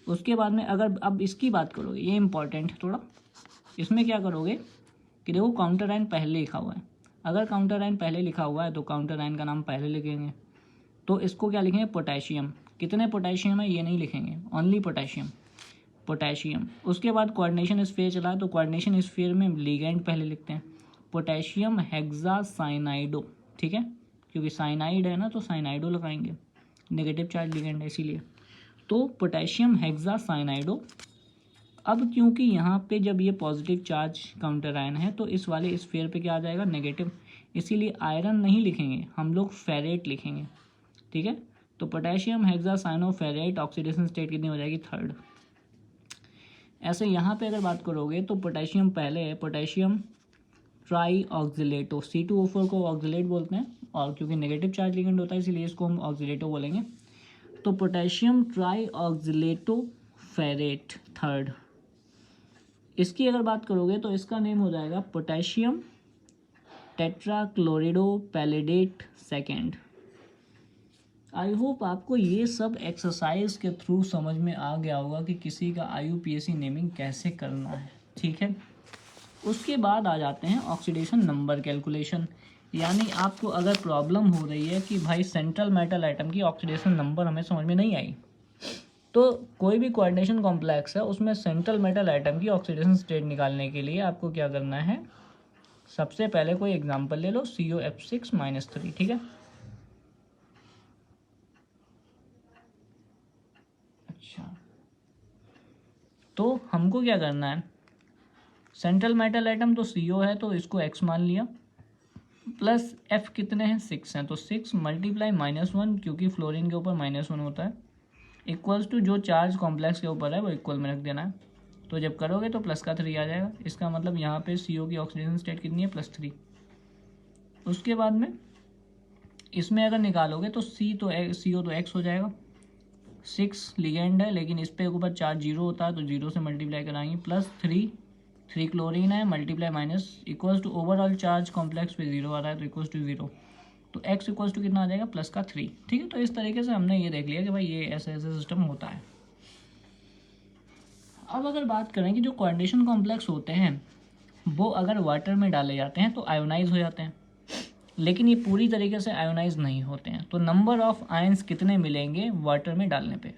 [SPEAKER 1] उसके बाद में अगर अब इसकी बात करोगे, ये इंपॉर्टेंट है थोड़ा, इसमें क्या करोगे कि देखो काउंटर आयन पहले लिखा हुआ है, अगर काउंटर आयन पहले लिखा हुआ है तो काउंटर आयन का नाम पहले लिखेंगे। तो इसको क्या लिखेंगे, पोटेशियम। कितने पोटेशियम है ये नहीं लिखेंगे, ओनली पोटेशियम, पोटेशियम। उसके बाद कोऑर्डिनेशन स्फीयर चला है, तो कोऑर्डिनेशन स्फीयर में लिगेंड पहले लिखते हैं, पोटेशियम हेक्सासाइनाइडो। ठीक है, क्योंकि साइनाइड है ना तो साइनाइडो लगाएंगे, नेगेटिव चार्ज लिगेंड है इसीलिए। तो पोटेशियम हेक्सासाइनाइडो। अब क्योंकि यहाँ पे जब ये पॉजिटिव चार्ज काउंटर आयन है तो इस वाले स्फीयर पे क्या आ जाएगा, नेगेटिव, इसीलिए आयरन नहीं लिखेंगे हम लोग, फेरेट लिखेंगे। ठीक है, तो potassium hexacyano ferrate, oxidation state कितनी हो जाएगी, 3rd। ऐसे यहाँ पे अगर बात करोगे तो पोटेशियम पहले है, पोटेशियम ट्राई ऑक्सीलेटो, C2O4 को ऑक्सीलेट बोलते हैं, और क्योंकि नेगेटिव चार्ज लिगेंड होता है इसीलिए इसको हम ऑक्सीलेटो बोलेंगे। तो पोटेशियम ट्राई ऑक्सीलेटो फेरेट 3rd। इसकी अगर बात करोगे तो इसका नेम हो जाएगा पोटेशियम टेट्राक्लोरिडो पैलेडेट 2nd। आई होप आपको ये सब एक्सरसाइज के थ्रू समझ में आ गया होगा कि किसी का IUPAC नेमिंग कैसे करना है। ठीक है, उसके बाद आ जाते हैं ऑक्सीडेशन नंबर कैलकुलेशन। यानी आपको अगर प्रॉब्लम हो रही है कि भाई सेंट्रल मेटल आइटम की ऑक्सीडेशन नंबर हमें समझ में नहीं आई, तो कोई भी कोऑर्डिनेशन कॉम्प्लेक्स है उसमें सेंट्रल मेटल आइटम की ऑक्सीडेशन स्टेट निकालने के लिए आपको क्या करना है, सबसे पहले कोई एग्जांपल ले लो, COF6-3। ठीक है, अच्छा, तो हमको क्या करना है, सेंट्रल मेटल आइटम तो CO है तो इसको X मान लिया, प्लस F कितने हैं, 6 हैं, तो 6 मल्टीप्लाई -1 क्योंकि फ्लोरीन के ऊपर -1 होता है, इक्वल्स टू जो चार्ज कॉम्प्लेक्स के ऊपर है वो इक्वल में रख देना है। तो जब करोगे तो प्लस का 3 आ जाएगा, इसका मतलब यहाँ पे CO की ऑक्सीडेशन स्टेट कितनी है, +3। उसके बाद में इसमें अगर निकालोगे तो CO तो X हो जाएगा, 6 लिगेंड है लेकिन इस पे ऊपर चार्ज 0 होता है तो 0 से मल्टीप्लाई कराएंगे, +3 क्लोरीन है, multiply minus, equals to overall charge complex पे 0 आ रहा है तो इक्वल्स टू 0, तो x इक्वल्स टू कितना आ जाएगा, +3। ठीक है, तो इस तरीके से हमने ये देख लिया कि भाई ये ऐसे ऐसे सिस्टम होता है। अब अगर बात करें कि जो कोऑर्डिनेशन कॉम्प्लेक्स होते हैं वो अगर वाटर में डाले जाते हैं तो आयोनाइज हो जाते हैं, लेकिन ये पूरी तरीके से आयोनाइज नहीं होते हैं। तो नंबर ऑफ आयंस कितने मिलेंगे वाटर में डालने पे,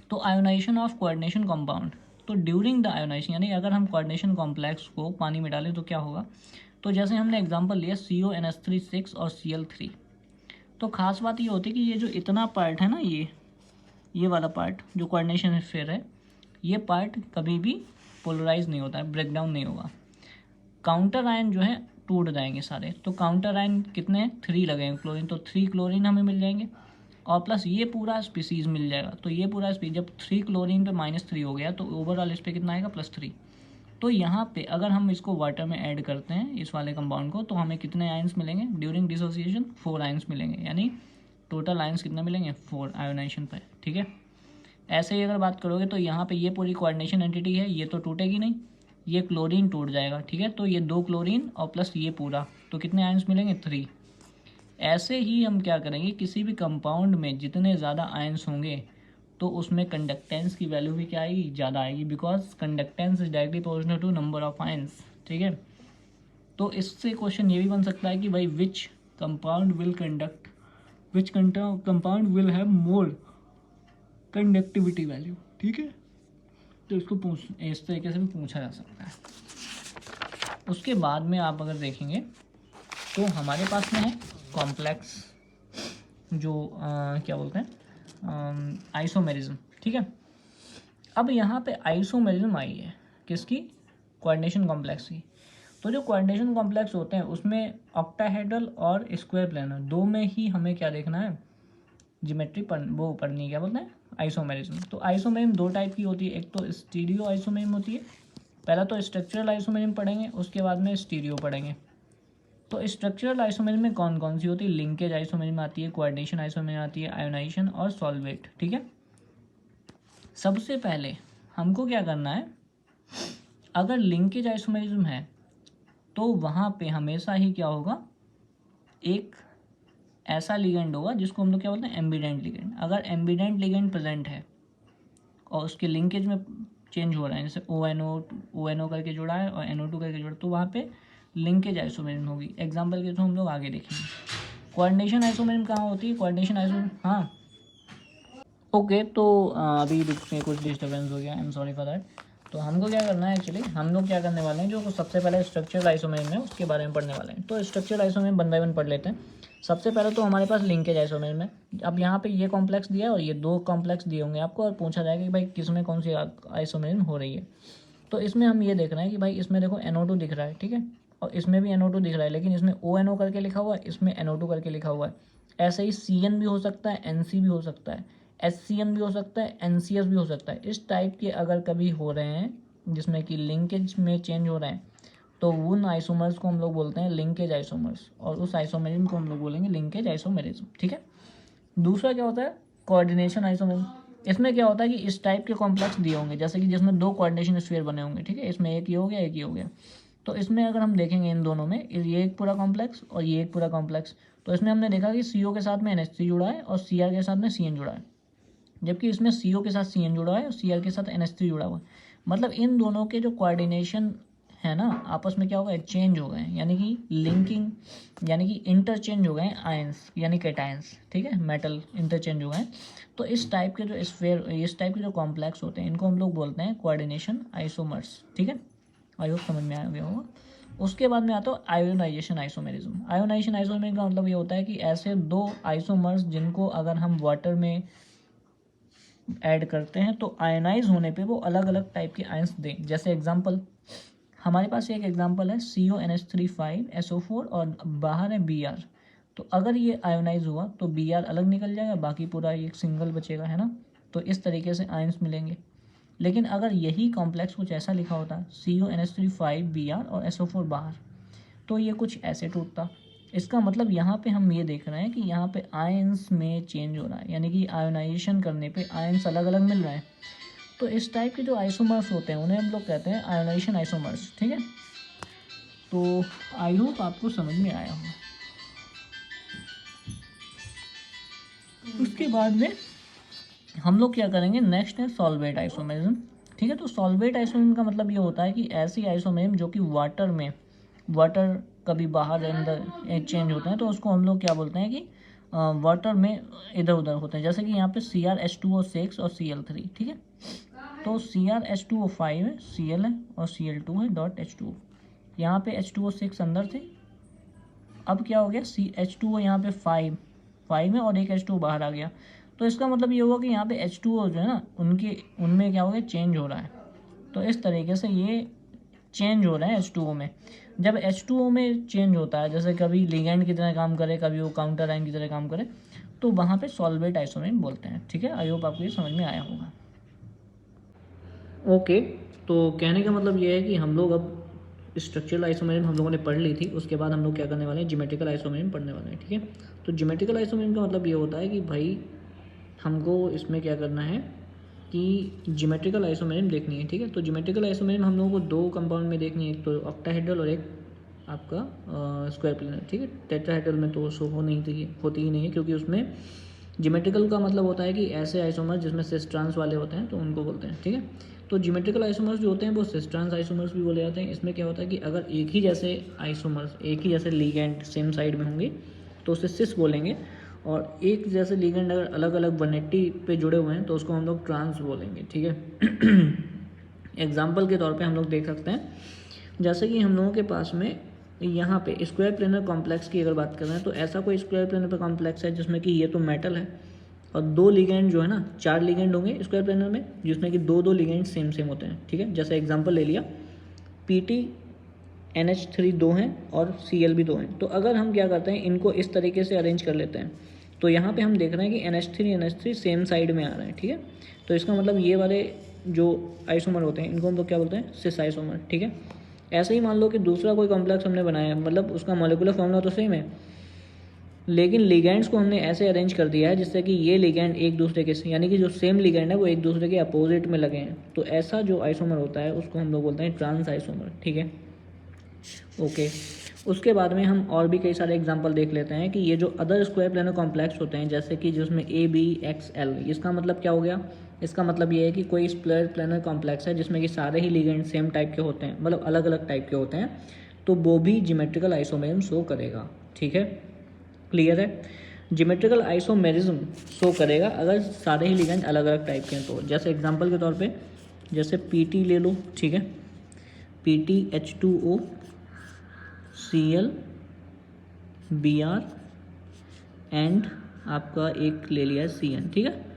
[SPEAKER 1] तो आयोनाइजेशन ऑफ कोऑर्डिनेशन कंपाउंड, तो ड्यूरिंग द आयोनाइजेशन, यानी अगर हम कोऑर्डिनेशन कॉम्प्लेक्स को पानी में डालें तो क्या होगा, तो जैसे हमने एग्जांपल लिया CONH3 6 और Cl3, तो खास बात ये होती है कि ये जो इतना पार्ट है ना, ये वाला पार्ट जो कोऑर्डिनेशन स्फीयर है, ये पार्ट कभी भी पोलराइज नहीं होता है, ब्रेक डाउन नहीं होगा। काउंटर आयन जो है टूट जाएंगे सारे, तो काउंटर आयन कितने, 3 लगेंगे क्लोरीन, तो 3 क्लोरीन हमें मिल जाएंगे, और प्लस ये पूरा स्पीसीज मिल जाएगा। तो ये पूरा स्पीसीज जब 3 क्लोरीन पे -3 हो गया तो ओवरऑल इस पर कितना आएगा, +3। तो यहाँ पे अगर हम इसको वाटर में ऐड करते हैं इस वाले कंपाउंड को, तो हमें कितने आयंस मिलेंगे ड्यूरिंग डिसोसिएशन, 4 आयंस मिलेंगे, यानी टोटल आयंस कितने मिलेंगे, 4 आयोनाइजेशन पे। ठीक है, ऐसे ही अगर बात करोगे तो यहाँ पे ये पूरी कोऑर्डिनेशन एंटिटी है, ये तो टूटेगी नहीं, ये क्लोरीन टूट जाएगा। ठीक है, तो ये 2 क्लोरीन और प्लस ये पूरा, तो कितने आयंस मिलेंगे, 3। ऐसे ही हम क्या करेंगे, किसी भी कंपाउंड में जितने ज़्यादा आयंस होंगे तो उसमें कंडक्टेंस की वैल्यू भी क्या आएगी, ज़्यादा आएगी, because conductance is directly proportional to number of ions. ठीक है, तो इससे क्वेश्चन ये भी बन सकता है कि भाई which compound will have more conductivity value. ठीक है, तो इसको इस तरीके से भी पूछा जा सकता है। उसके बाद में आप अगर देखेंगे तो हमारे पास में है कॉम्प्लेक्स, जो क्या बोलते हैं, आइसोमेरिज्म। ठीक है, अब यहाँ पे आइसोमेरिज्म आई है किसकी, कोऑर्डिनेशन कॉम्प्लेक्स की। तो जो कोऑर्डिनेशन कॉम्प्लेक्स होते हैं उसमें ऑक्टाहेड्रल और स्क्वायर प्लेनर दो में ही हमें क्या देखना है, ज्योमेट्री वो पढ़नी है, क्या बोलते हैं, आइसोमेरिज्म। तो आइसोमेरिज्म दो टाइप की होती है, एक तो स्टीरियो आइसोमेरिज्म होती है, पहला तो स्ट्रक्चरल आइसोमेरिज्म पढ़ेंगे, उसके बाद में स्टीरियो पढ़ेंगे। तो स्ट्रक्चरल आइसोमेरिज्म में कौन कौन सी होती है, लिंकेज आइसोमेरिज्म आती है, कोऑर्डिनेशन आइसोमेरिज्म आती है, आयोनाइजेशन और सॉल्वेट। ठीक है, सबसे पहले हमको क्या करना है, अगर लिंकेज आइसोमेरिज्म है तो वहाँ पे हमेशा ही क्या होगा, एक ऐसा लिगेंड होगा जिसको हम लोग क्या बोलते हैं, एम्बिडेंट लिगेंड। अगर एम्बिडेंट लिगेंड प्रेजेंट है और उसके लिंकेज में चेंज हो रहा है, जैसे ONO करके जुड़ा है और NO2 करके जुड़ा है, तो वहाँ पे लिंकेज आइसोमेरिज्म होगी। एग्जांपल के थ्रू हम लोग आगे देखेंगे। कोऑर्डिनेशन आइसोमेरिज्म कहाँ होती है, कोऑर्डिनेशन आइसोमेरिज्म, हाँ ओके। तो अभी बीच में कुछ डिस्टर्बेंस हो गया, I am sorry for that. तो हमको क्या करना है, एक्चुअली हम लोग क्या करने वाले हैं, जो सबसे पहले स्ट्रक्चरल आइसोमेरिज्म है उसके बारे में पढ़ने वाले हैं। तो structural isomerism one by one पढ़ लेते हैं। सबसे पहले तो हमारे पास लिंकेज आइसोमेरिज्म है। अब यहाँ पे ये कॉम्प्लेक्स दिया है और ये दो कॉम्प्लेक्स दिए होंगे आपको, और पूछा जाएगा कि भाई किस में कौन सी आइसोमेरिज्म हो रही है। तो इसमें हम ये देख रहे हैं कि भाई इसमें देखो NO2 दिख रहा है, ठीक है, और इसमें भी NO2 दिख रहा है, लेकिन इसमें ONO करके लिखा हुआ है, इसमें NO2 करके लिखा हुआ है। ऐसे ही CN भी हो सकता है, NC भी हो सकता है, HCN भी हो सकता है, NCS भी हो सकता है। इस टाइप के अगर कभी हो रहे हैं जिसमें कि लिंकेज में चेंज हो रहे हैं, तो उन आइसोमर्स को हम लोग बोलते हैं लिंकेज आइसोमर्स, और उस आइसोमेरिज्म को हम लोग बोलेंगे लिंकेज आइसोमेरिज्म। ठीक है, दूसरा क्या होता है, कोऑर्डिनेशन आइसोमेरिज्म। इसमें क्या होता है कि इस टाइप के कॉम्प्लेक्स दिए होंगे, जैसे कि जिसमें दो कोऑर्डिनेशन स्फीयर बने होंगे, ठीक है, इसमें एक ये हो गया, एक ये हो गया। तो इसमें अगर हम देखेंगे इन दोनों में, ये एक पूरा कॉम्प्लेक्स और ये एक पूरा कॉम्प्लेक्स, तो इसमें हमने देखा कि CO के साथ में NH3 जुड़ा है और CR के साथ में CN जुड़ा है, जबकि इसमें CO के साथ CN जुड़ा है और CR के साथ NH3 जुड़ा हुआ है। मतलब इन दोनों के जो कोऑर्डिनेशन है ना, आपस में क्या होगा, चेंज हो गए, यानी कि लिंकिंग, यानी कि इंटरचेंज हो गए आयंस, यानी कैटायंस, ठीक है, मेटल इंटरचेंज हो गए। तो इस टाइप के जो स्फीयर, इस टाइप के जो कॉम्प्लेक्स होते हैं, इनको हम लोग बोलते हैं कोऑर्डिनेशन आइसोमर्स। ठीक है, आई होप समझ में आ गया होगा। उसके बाद में आता है आयोनाइजेशन आइसोमेरिज्म। आयोनाइजेशन आइसोमेरिज्म का मतलब ये होता है कि ऐसे दो आइसोमर्स जिनको अगर हम वाटर में ऐड करते हैं तो आयनाइज होने पे वो अलग अलग टाइप के आयंस दें। जैसे एग्जांपल, हमारे पास एक एग्जांपल है CONH3 5SO4 और बाहर है Br। तो अगर ये आयोनाइज हुआ तो Br अलग निकल जाएगा, बाकी पूरा एक सिंगल बचेगा, है ना। तो इस तरीके से आयंस मिलेंगे। लेकिन अगर यही कॉम्प्लेक्स कुछ ऐसा लिखा होता, CONH3 5Br और SO4 बाहर, तो ये कुछ ऐसे टूटता। इसका मतलब यहाँ पे हम ये देख रहे हैं कि यहाँ पे आयंस में चेंज हो रहा है, यानी कि आयोनाइजेशन करने पे आयंस अलग अलग मिल रहे हैं। तो इस टाइप के जो आइसोमर्स होते हैं उन्हें हम लोग कहते हैं आयोनाइजेशन आइसोमर्स। ठीक है, तो आई होप आपको समझ में आया होगा। उसके बाद में हम लोग क्या करेंगे, नेक्स्ट है सॉल्वेट आइसोमेरिज्म। ठीक है, तो सॉल्वेट आइसोमेरिज्म का मतलब ये होता है कि ऐसी आइसोमेरिज्म जो कि वाटर कभी बाहर अंदर चेंज होते हैं, तो उसको हम लोग क्या बोलते हैं कि वाटर में इधर उधर होते हैं। जैसे कि यहाँ पे CrH2O6 और Cl3, ठीक है, तो CrH2O5 है, Cl है और Cl2 है .H2O। यहाँ पे H2O6 अंदर थे, अब क्या हो गया, H2O यहाँ पे 5 है और एक H2O बाहर आ गया। तो इसका मतलब ये हुआ कि यहाँ पे H2O जो है ना, उनमें क्या हो गया, चेंज हो रहा है। तो इस तरीके से ये चेंज हो रहा है H2O में। जब H2O में चेंज होता है, जैसे कभी लिगेंड की तरह काम करे, कभी वो काउंटर आयन की तरह काम करे, तो वहाँ पे सॉल्वेट आइसोमेरिज्म बोलते हैं। ठीक है, आई होप आपको ये समझ में आया होगा। ओके, तो कहने का मतलब ये है कि हम लोग अब स्ट्रक्चरल आइसोमेरिज्म हम लोगों ने पढ़ ली थी, उसके बाद हम लोग क्या करने वाले हैं, ज्योमेट्रिकल आइसोमेरिज्म पढ़ने वाले हैं। ठीक है, तो ज्योमेट्रिकल आइसोमेरिज्म का मतलब ये होता है कि भाई हमको इसमें क्या करना है कि ज्योमेट्रिकल आइसोमेरिज्म देखनी है। ठीक है, तो ज्योमेट्रिकल आइसोमेरिज्म हम लोगों को दो कंपाउंड में देखनी है, एक तो ऑक्टाहेड्रल और एक आपका स्क्वायर प्लेनर। ठीक है, टेट्राहेड्रल में तो शो होती ही नहीं है, क्योंकि उसमें ज्योमेट्रिकल का मतलब होता है कि ऐसे आइसोमर्स जिसमें सिस ट्रांस वाले होते हैं, तो उनको बोलते हैं। ठीक है, तो ज्योमेट्रिकल आइसोमर्स जो होते हैं वो सिस ट्रांस आइसोमर्स भी बोले जाते हैं। इसमें क्या होता है कि अगर एक ही जैसे आइसोमर्स, एक ही जैसे लिगेंड सेम साइड में होंगे तो उसे सिस बोलेंगे, और एक जैसे लिगेंड अगर अलग अलग 180 पे जुड़े हुए हैं तो उसको हम लोग ट्रांस बोलेंगे। ठीक है, एग्जाम्पल के तौर पे हम लोग देख सकते हैं, जैसे कि हम लोगों के पास में यहाँ पे स्क्वायर प्लेनर कॉम्प्लेक्स की अगर बात कर रहे हैं, तो ऐसा कोई स्क्वायर प्लेनर पे कॉम्प्लेक्स है जिसमें कि ये तो मेटल है और दो लिगेंड जो है ना, 4 लिगेंड होंगे स्क्वायर प्लेनर में, जिसमें कि दो लिगेंड सेम होते हैं। ठीक है, जैसे एग्जांपल ले लिया PT NH3 2 हैं और Cl भी 2 हैं। तो अगर हम क्या करते हैं, इनको इस तरीके से अरेंज कर लेते हैं, तो यहाँ पे हम देख रहे हैं कि NH3 सेम साइड में आ रहे हैं, ठीक है। तो इसका मतलब ये वाले जो आइसोमर होते हैं इनको हम लोग क्या बोलते हैं, सिस आइसोमर, ठीक है। ऐसे ही मान लो कि दूसरा कोई कॉम्प्लेक्स हमने बनाया, मतलब उसका मॉलिक्यूलर फॉर्मूला तो सेम है, लेकिन लिगेंड्स को हमने ऐसे अरेंज कर दिया है जिससे कि ये लिगेंड एक दूसरे के, यानी कि जो सेम लिगेंड है वो एक दूसरे के अपोजिट में लगे हैं। तो ऐसा जो आइसोमर होता है उसको हम लोग बोलते हैं ट्रांस आइसोमर, ठीक है। ओके, उसके बाद में हम और भी कई सारे एग्जांपल देख लेते हैं कि ये जो अदर स्क्वायर प्लेनर कॉम्प्लेक्स होते हैं, जैसे कि जिसमें ABXL, इसका मतलब क्या हो गया, इसका मतलब ये है कि कोई स्क्वायर प्लेनर कॉम्प्लेक्स है जिसमें कि सारे ही लिगेंड सेम टाइप के होते हैं, मतलब अलग अलग टाइप के होते हैं, तो वो भी ज्योमेट्रिकल आइसोमेरिज्म शो करेगा, ठीक है। क्लियर है, ज्योमेट्रिकल आइसोमेरिज्म शो करेगा अगर सारे ही लिगेंड अलग अलग टाइप के हैं। तो जैसे एग्जांपल के तौर पे जैसे PT ले लो, ठीक है, PTH2O Cl Br एंड आपका एक ले लिया है CN, ठीक है।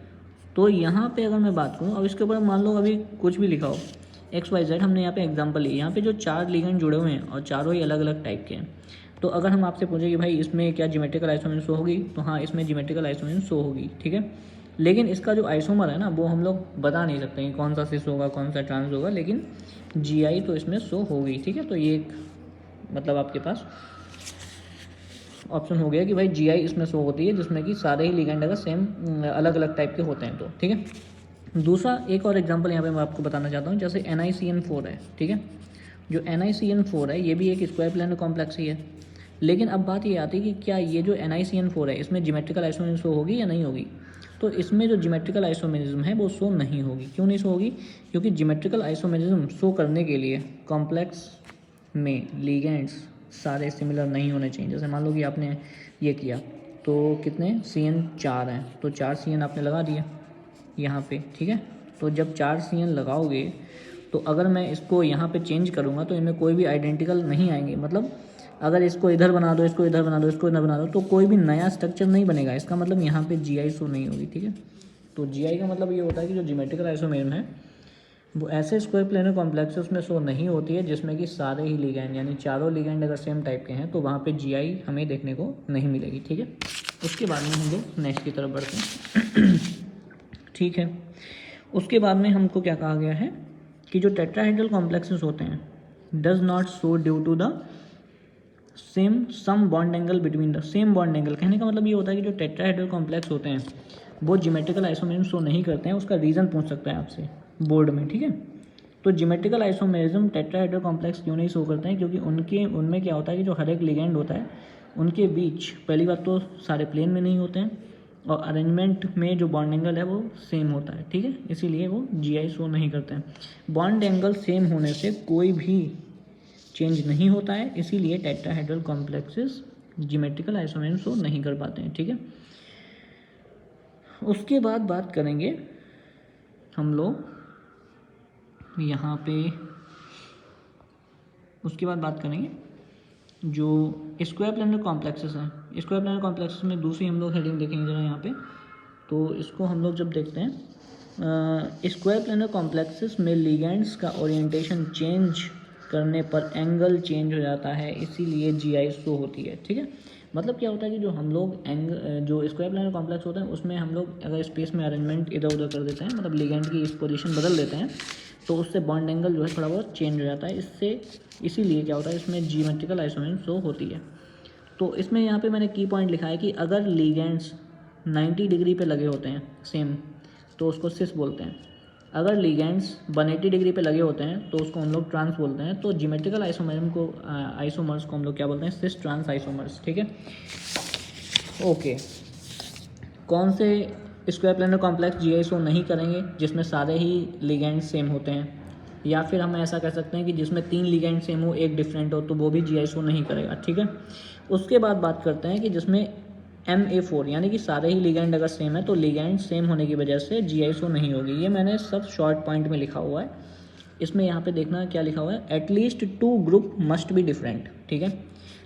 [SPEAKER 1] तो यहाँ पे अगर मैं बात करूँ, अब इसके ऊपर मान लो अभी कुछ भी लिखा हो XYZ, हमने यहाँ पे एग्जांपल लिया, यहाँ पे जो 4 लिगेंड जुड़े हुए हैं और चारों ही अलग अलग टाइप के हैं। तो अगर हम आपसे पूछें कि भाई इसमें क्या ज्योमेट्रिकल आइसोमेरिज्म शो होगी, तो हाँ, इसमें ज्योमेट्रिकल आइसोमेरिज्म शो होगी, ठीक है। लेकिन इसका जो आइसोमर है ना, वो हम लोग बता नहीं सकते कि कौन सा सिस होगा कौन सा ट्रांस होगा, लेकिन GI तो इसमें शो होगी, ठीक है। तो ये एक मतलब आपके पास ऑप्शन हो गया कि भाई GI इसमें शो होती है जिसमें कि सारे ही लिगेंड अगर सेम अलग अलग टाइप के होते हैं, तो ठीक है। दूसरा एक और एग्जांपल यहाँ पे मैं आपको बताना चाहता हूँ, जैसे NiCN4 है, ठीक है। जो NiCN4 है ये भी एक स्क्वायर प्लेनर कॉम्प्लेक्स ही है, लेकिन अब बात ये आती है कि क्या ये जो NiCN4 है इसमें ज्योमेट्रिकल आइसोमेरिज्म शो होगी या नहीं होगी। तो इसमें जो ज्योमेट्रिकल आइसोमेरिज्म है वो शो नहीं होगी। क्यों नहीं शो होगी, क्योंकि ज्योमेट्रिकल आइसोमेरिज्म शो करने के लिए कॉम्प्लेक्स में लिगेंड्स सारे सिमिलर नहीं होने चाहिए। जैसे मान लो कि आपने ये किया, तो कितने CN 4 हैं, तो 4 CN आपने लगा दिया यहाँ पे, ठीक है। तो जब 4 CN लगाओगे तो अगर मैं इसको यहाँ पे चेंज करूँगा तो इनमें कोई भी आइडेंटिकल नहीं आएंगे, मतलब अगर इसको इधर बना दो, इसको इधर बना दो, इसको इधर बना दो, तो कोई भी नया स्ट्रक्चर नहीं बनेगा। इसका मतलब यहाँ पे GI शो नहीं होगी, ठीक है। तो GI का मतलब ये होता है कि जो ज्योमेट्रिकल आइसोमेरिज्म है वो ऐसे स्क्वायर प्लेनर कॉम्प्लेक्सेस में शो नहीं होती है जिसमें कि सारे ही लिगेंड, यानी चारों लिगेंड अगर सेम टाइप के हैं, तो वहाँ पे GI हमें देखने को नहीं मिलेगी, ठीक है। उसके बाद में हम लोग नेक्स्ट की तरफ बढ़ते हैं ठीक है। उसके बाद में हमको क्या कहा गया है कि जो टेट्राहेड्रल कॉम्प्लेक्सेस होते हैं does not show due to the same some bond angle between the same bond angle. कहने का मतलब ये होता है कि जो टेट्राहेड्रल कॉम्प्लेक्स होते हैं वो ज्योमेट्रिकल आइसोमेरिज्म शो नहीं करते हैं। उसका रीज़न पूछ सकता है आपसे बोर्ड में, ठीक है। तो ज्योमेट्रिकल आइसोमेरिज्म टेट्राहेड्रल कॉम्प्लेक्स क्यों नहीं शो करते हैं, क्योंकि उनमें क्या होता है कि जो हर एक लिगेंड होता है उनके बीच पहली बात तो सारे प्लेन में नहीं होते हैं, और अरेंजमेंट में जो बॉन्ड एंगल है वो सेम होता है, ठीक है। इसीलिए वो GI शो नहीं करते हैं। बॉन्ड एंगल सेम होने से कोई भी चेंज नहीं होता है, इसीलिए tetrahedral complexes geometrical isomerism show नहीं कर पाते हैं, ठीक है। उसके बाद बात करेंगे हम लोग यहाँ पे, उसके बाद बात करेंगे जो स्क्वायर प्लेनर कॉम्प्लेक्सेस हैं। स्क्वायर प्लेनर कॉम्प्लेक्सेस में दूसरी हम लोग हेडिंग देखेंगे जरा यहाँ पे। तो इसको हम लोग जब देखते हैं स्क्वायर प्लेनर कॉम्प्लेक्सेस में लिगेंड्स का ओरिएंटेशन चेंज करने पर एंगल चेंज हो जाता है, इसीलिए GI शो होती है, ठीक है। मतलब क्या होता है कि जो हम लोग जो स्क्वायर प्लेनर कॉम्प्लेक्स होते हैं उसमें हम लोग अगर स्पेस में अरेंजमेंट इधर उधर कर देते हैं, मतलब लिगेंड की इस पोजीशन बदल देते हैं, तो उससे बॉन्ड एंगल जो है थोड़ा बहुत चेंज हो जाता है। इसीलिए क्या होता है इसमें ज्योमेट्रिकल आइसोमेरिज्म शो होती है। तो इसमें यहाँ पे मैंने की पॉइंट लिखा है कि अगर लिगेंड्स 90 डिग्री पे लगे होते हैं सेम, तो उसको सिस बोलते हैं। अगर लिगेंड्स 180 डिग्री पे लगे होते हैं तो उसको हम लोग ट्रांस बोलते हैं। तो ज्योमेट्रिकल आइसोमर्स को हम लोग क्या बोलते हैं, सिस ट्रांस आइसोमर्स, ठीक है। ओके, कौन से square planar complex GI show नहीं करेंगे, जिसमें सारे ही लिगेंड्स सेम होते हैं, या फिर हम ऐसा कह सकते हैं कि जिसमें 3 लिगेंड सेम हो एक डिफरेंट हो, तो वो भी GI शो नहीं करेगा, ठीक है। उसके बाद बात करते हैं कि जिसमें MA4 यानी कि सारे ही लिगेंड अगर सेम है तो लिगेंड सेम होने की वजह से GI शो नहीं होगी। ये मैंने सब शॉर्ट पॉइंट में लिखा हुआ है। इसमें यहाँ पे देखना क्या लिखा हुआ है, at least 2 group must be different, ठीक है।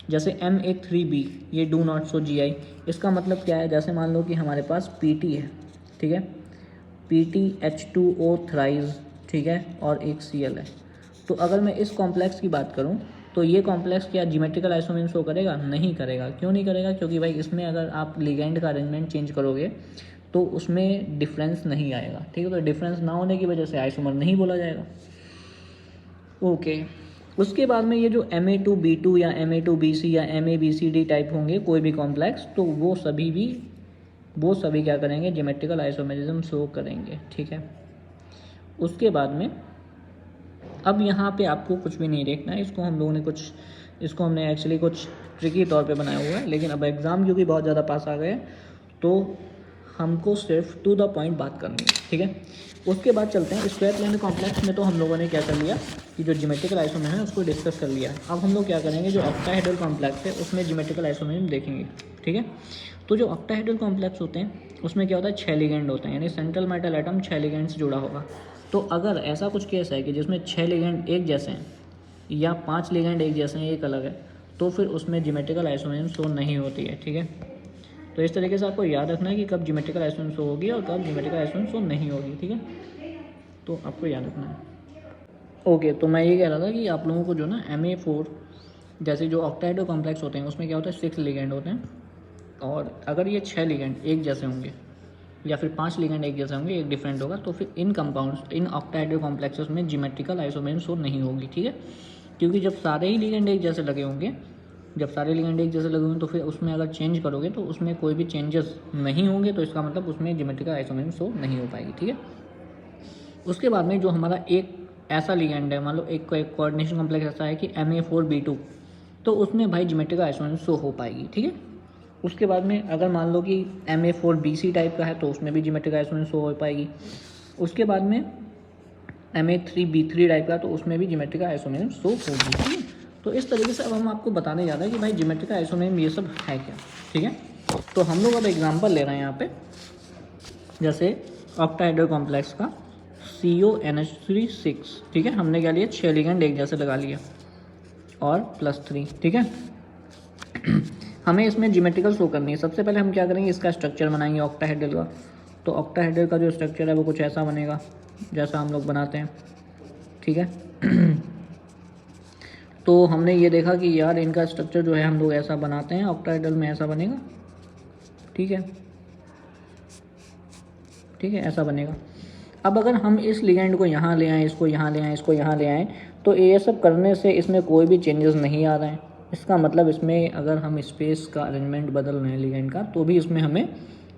[SPEAKER 1] जैसे MA3B ये डू नॉट शो GI, इसका मतलब क्या है, जैसे मान लो कि हमारे पास PT है, ठीक है, PTH2O थ्राइज, ठीक है, और एक Cl है। तो अगर मैं इस कॉम्प्लेक्स की बात करूं तो ये कॉम्प्लेक्स क्या ज्योमेट्रिकल आइसोमेर शो करेगा? नहीं करेगा। क्यों नहीं करेगा? क्योंकि भाई इसमें अगर आप लिगेंड का अरेंजमेंट चेंज करोगे तो उसमें डिफरेंस नहीं आएगा, ठीक है। तो डिफरेंस ना होने की वजह से आइसोमर नहीं बोला जाएगा। ओके, उसके बाद में ये जो Ma2B2 या Ma2BC या MABCD टाइप होंगे कोई भी कॉम्प्लेक्स, तो वो सभी क्या करेंगे? ज्योमेट्रिकल आइसोमेरिज्म शो करेंगे, ठीक है। उसके बाद में अब यहाँ पे आपको कुछ भी नहीं देखना है, इसको हमने एक्चुअली कुछ ट्रिकी तौर पे बनाया हुआ है, लेकिन अब एग्ज़ाम क्योंकि बहुत ज़्यादा पास आ गए तो हमको सिर्फ टू द पॉइंट बात करनी है, ठीक है। उसके बाद चलते हैं स्क्वायर प्लेन कॉम्प्लेक्स में। तो हम लोगों ने क्या कर लिया कि जो ज्योमेट्रिकल आइसोमेर है उसको डिस्कस कर लिया। अब हम लोग क्या करेंगे, जो ऑक्टाहेड्रल कॉम्प्लेक्स है उसमें ज्योमेट्रिकल आइसोमेर देखेंगे, ठीक है। तो जो ऑक्टाहेड्रल कॉम्प्लेक्स होते हैं उसमें क्या होता है? 6 लिगेंड होते हैं, यानी सेंट्रल मेटल एटम 6 लिगेंड से जुड़ा होगा। तो अगर ऐसा कुछ केस है कि जिसमें 6 लिगेंड एक जैसे हैं या 5 लिगेंड एक जैसे हैं, एक अलग है, तो फिर उसमें ज्योमेट्रिकल आइसोमेर शो नहीं होती है, ठीक है। तो इस तरीके से आपको याद रखना है कि कब ज्योमेट्रिकल आइसोमेर शो होगी और कब ज्योमेट्रिकल आइसोमेर शो नहीं होगी, ठीक है। तो आपको याद रखना है। ओके, तो मैं ये कह रहा था कि आप लोगों को जो ना Ma4 जैसे जो ऑक्टाहेड्रल कॉम्प्लेक्स होते हैं उसमें क्या होता है? 6 लिगेंड होते हैं, और अगर ये 6 लिगेंड एक जैसे होंगे या फिर 5 लिगेंड एक जैसे होंगे, एक डिफरेंट होगा, तो फिर इन ऑक्टाहेड्रल कॉम्प्लेक्सेस में ज्योमेट्रिकल आइसोमेर शो नहीं होगी, ठीक है। क्योंकि जब सारे ही लिगेंड एक जैसे लगे होंगे तो फिर उसमें अगर चेंज करोगे तो उसमें कोई भी चेंजेस नहीं होंगे, तो इसका मतलब उसमें ज्योमेट्रिकल आइसोमेर शो नहीं हो पाएगी, ठीक है। उसके बाद में जो हमारा एक ऐसा लिगेंड है, मान लो एक कोऑर्डिनेशन कॉम्प्लेक्स ऐसा है कि Ma4B2, तो उसमें भाई ज्योमेट्रिकल आइसोमेर शो हो पाएगी, ठीक है। उसके बाद में अगर मान लो कि Ma4BC टाइप का है तो उसमें भी ज्योमेट्रिकल आइसोमेर शो हो पाएगी। उसके बाद में Ma3B3 टाइप का, तो उसमें भी ज्योमेट्रिकल आइसोमेर शो होगी, ठीक है। तो इस तरीके से अब हम आपको बताने जा रहे हैं कि भाई ज्योमेट्रिकल आइसोमेर ये सब है क्या, ठीक है। तो हम लोग अब एग्जांपल ले रहे हैं यहाँ पे, जैसे ऑक्टाहेड्रल कॉम्प्लेक्स का CONH3 6, ठीक है। हमने क्या लिया? 6 लिगेंड एक जैसे लगा लिया और +3, ठीक है। हमें इसमें ज्योमेट्रिकल शो करनी है। सबसे पहले हम क्या करेंगे, इसका स्ट्रक्चर बनाएंगे ऑक्टाहेड्रल का। तो ऑक्टाहेड्रल का जो स्ट्रक्चर है वो कुछ ऐसा बनेगा जैसा हम लोग बनाते हैं, ठीक है। तो हमने ये देखा कि यार इनका स्ट्रक्चर जो है हम लोग ऐसा बनाते हैं, ऑक्टाहेड्रल में ऐसा बनेगा, ठीक है, ऐसा बनेगा। अब अगर हम इस लिगेंड को यहाँ ले आएँ, इसको यहाँ ले आएँ, इसको यहाँ ले आएँ, तो ये सब करने से इसमें कोई भी चेंजेस नहीं आ रहे हैं। इसका मतलब इसमें अगर हम स्पेस का अरेंजमेंट बदल रहे हैं लिगेंड का, तो भी इसमें हमें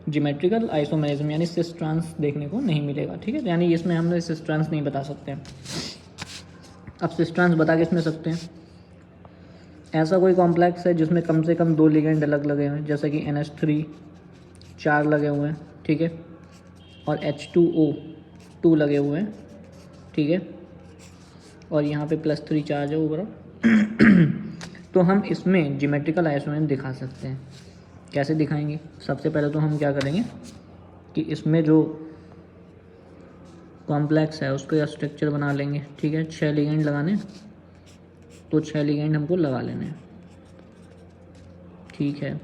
[SPEAKER 1] ज्योमेट्रिकल आइसोमेरिज्म यानी सिस ट्रांस देखने को नहीं मिलेगा, ठीक है। यानी इसमें हम सिस ट्रांस नहीं बता सकते हैं। अब सिस ट्रांस बता किस में सकते हैं? ऐसा कोई कॉम्प्लेक्स है जिसमें कम से कम 2 लिगेंड अलग लगे हुए हैं, जैसे कि NH3 4 लगे हुए हैं, ठीक है, और H2O 2 लगे हुए हैं, ठीक है, और यहाँ पे +3 चार्ज है ऊपर। तो हम इसमें ज्योमेट्रिकल आइसोमेर दिखा सकते हैं। कैसे दिखाएंगे? सबसे पहले तो हम क्या करेंगे कि इसमें जो कॉम्प्लेक्स है उसका स्ट्रक्चर बना लेंगे, ठीक है। 6 लिगेंड लगाने, तो 6 लिगेंड हमको लगा लेने हैं, ठीक है।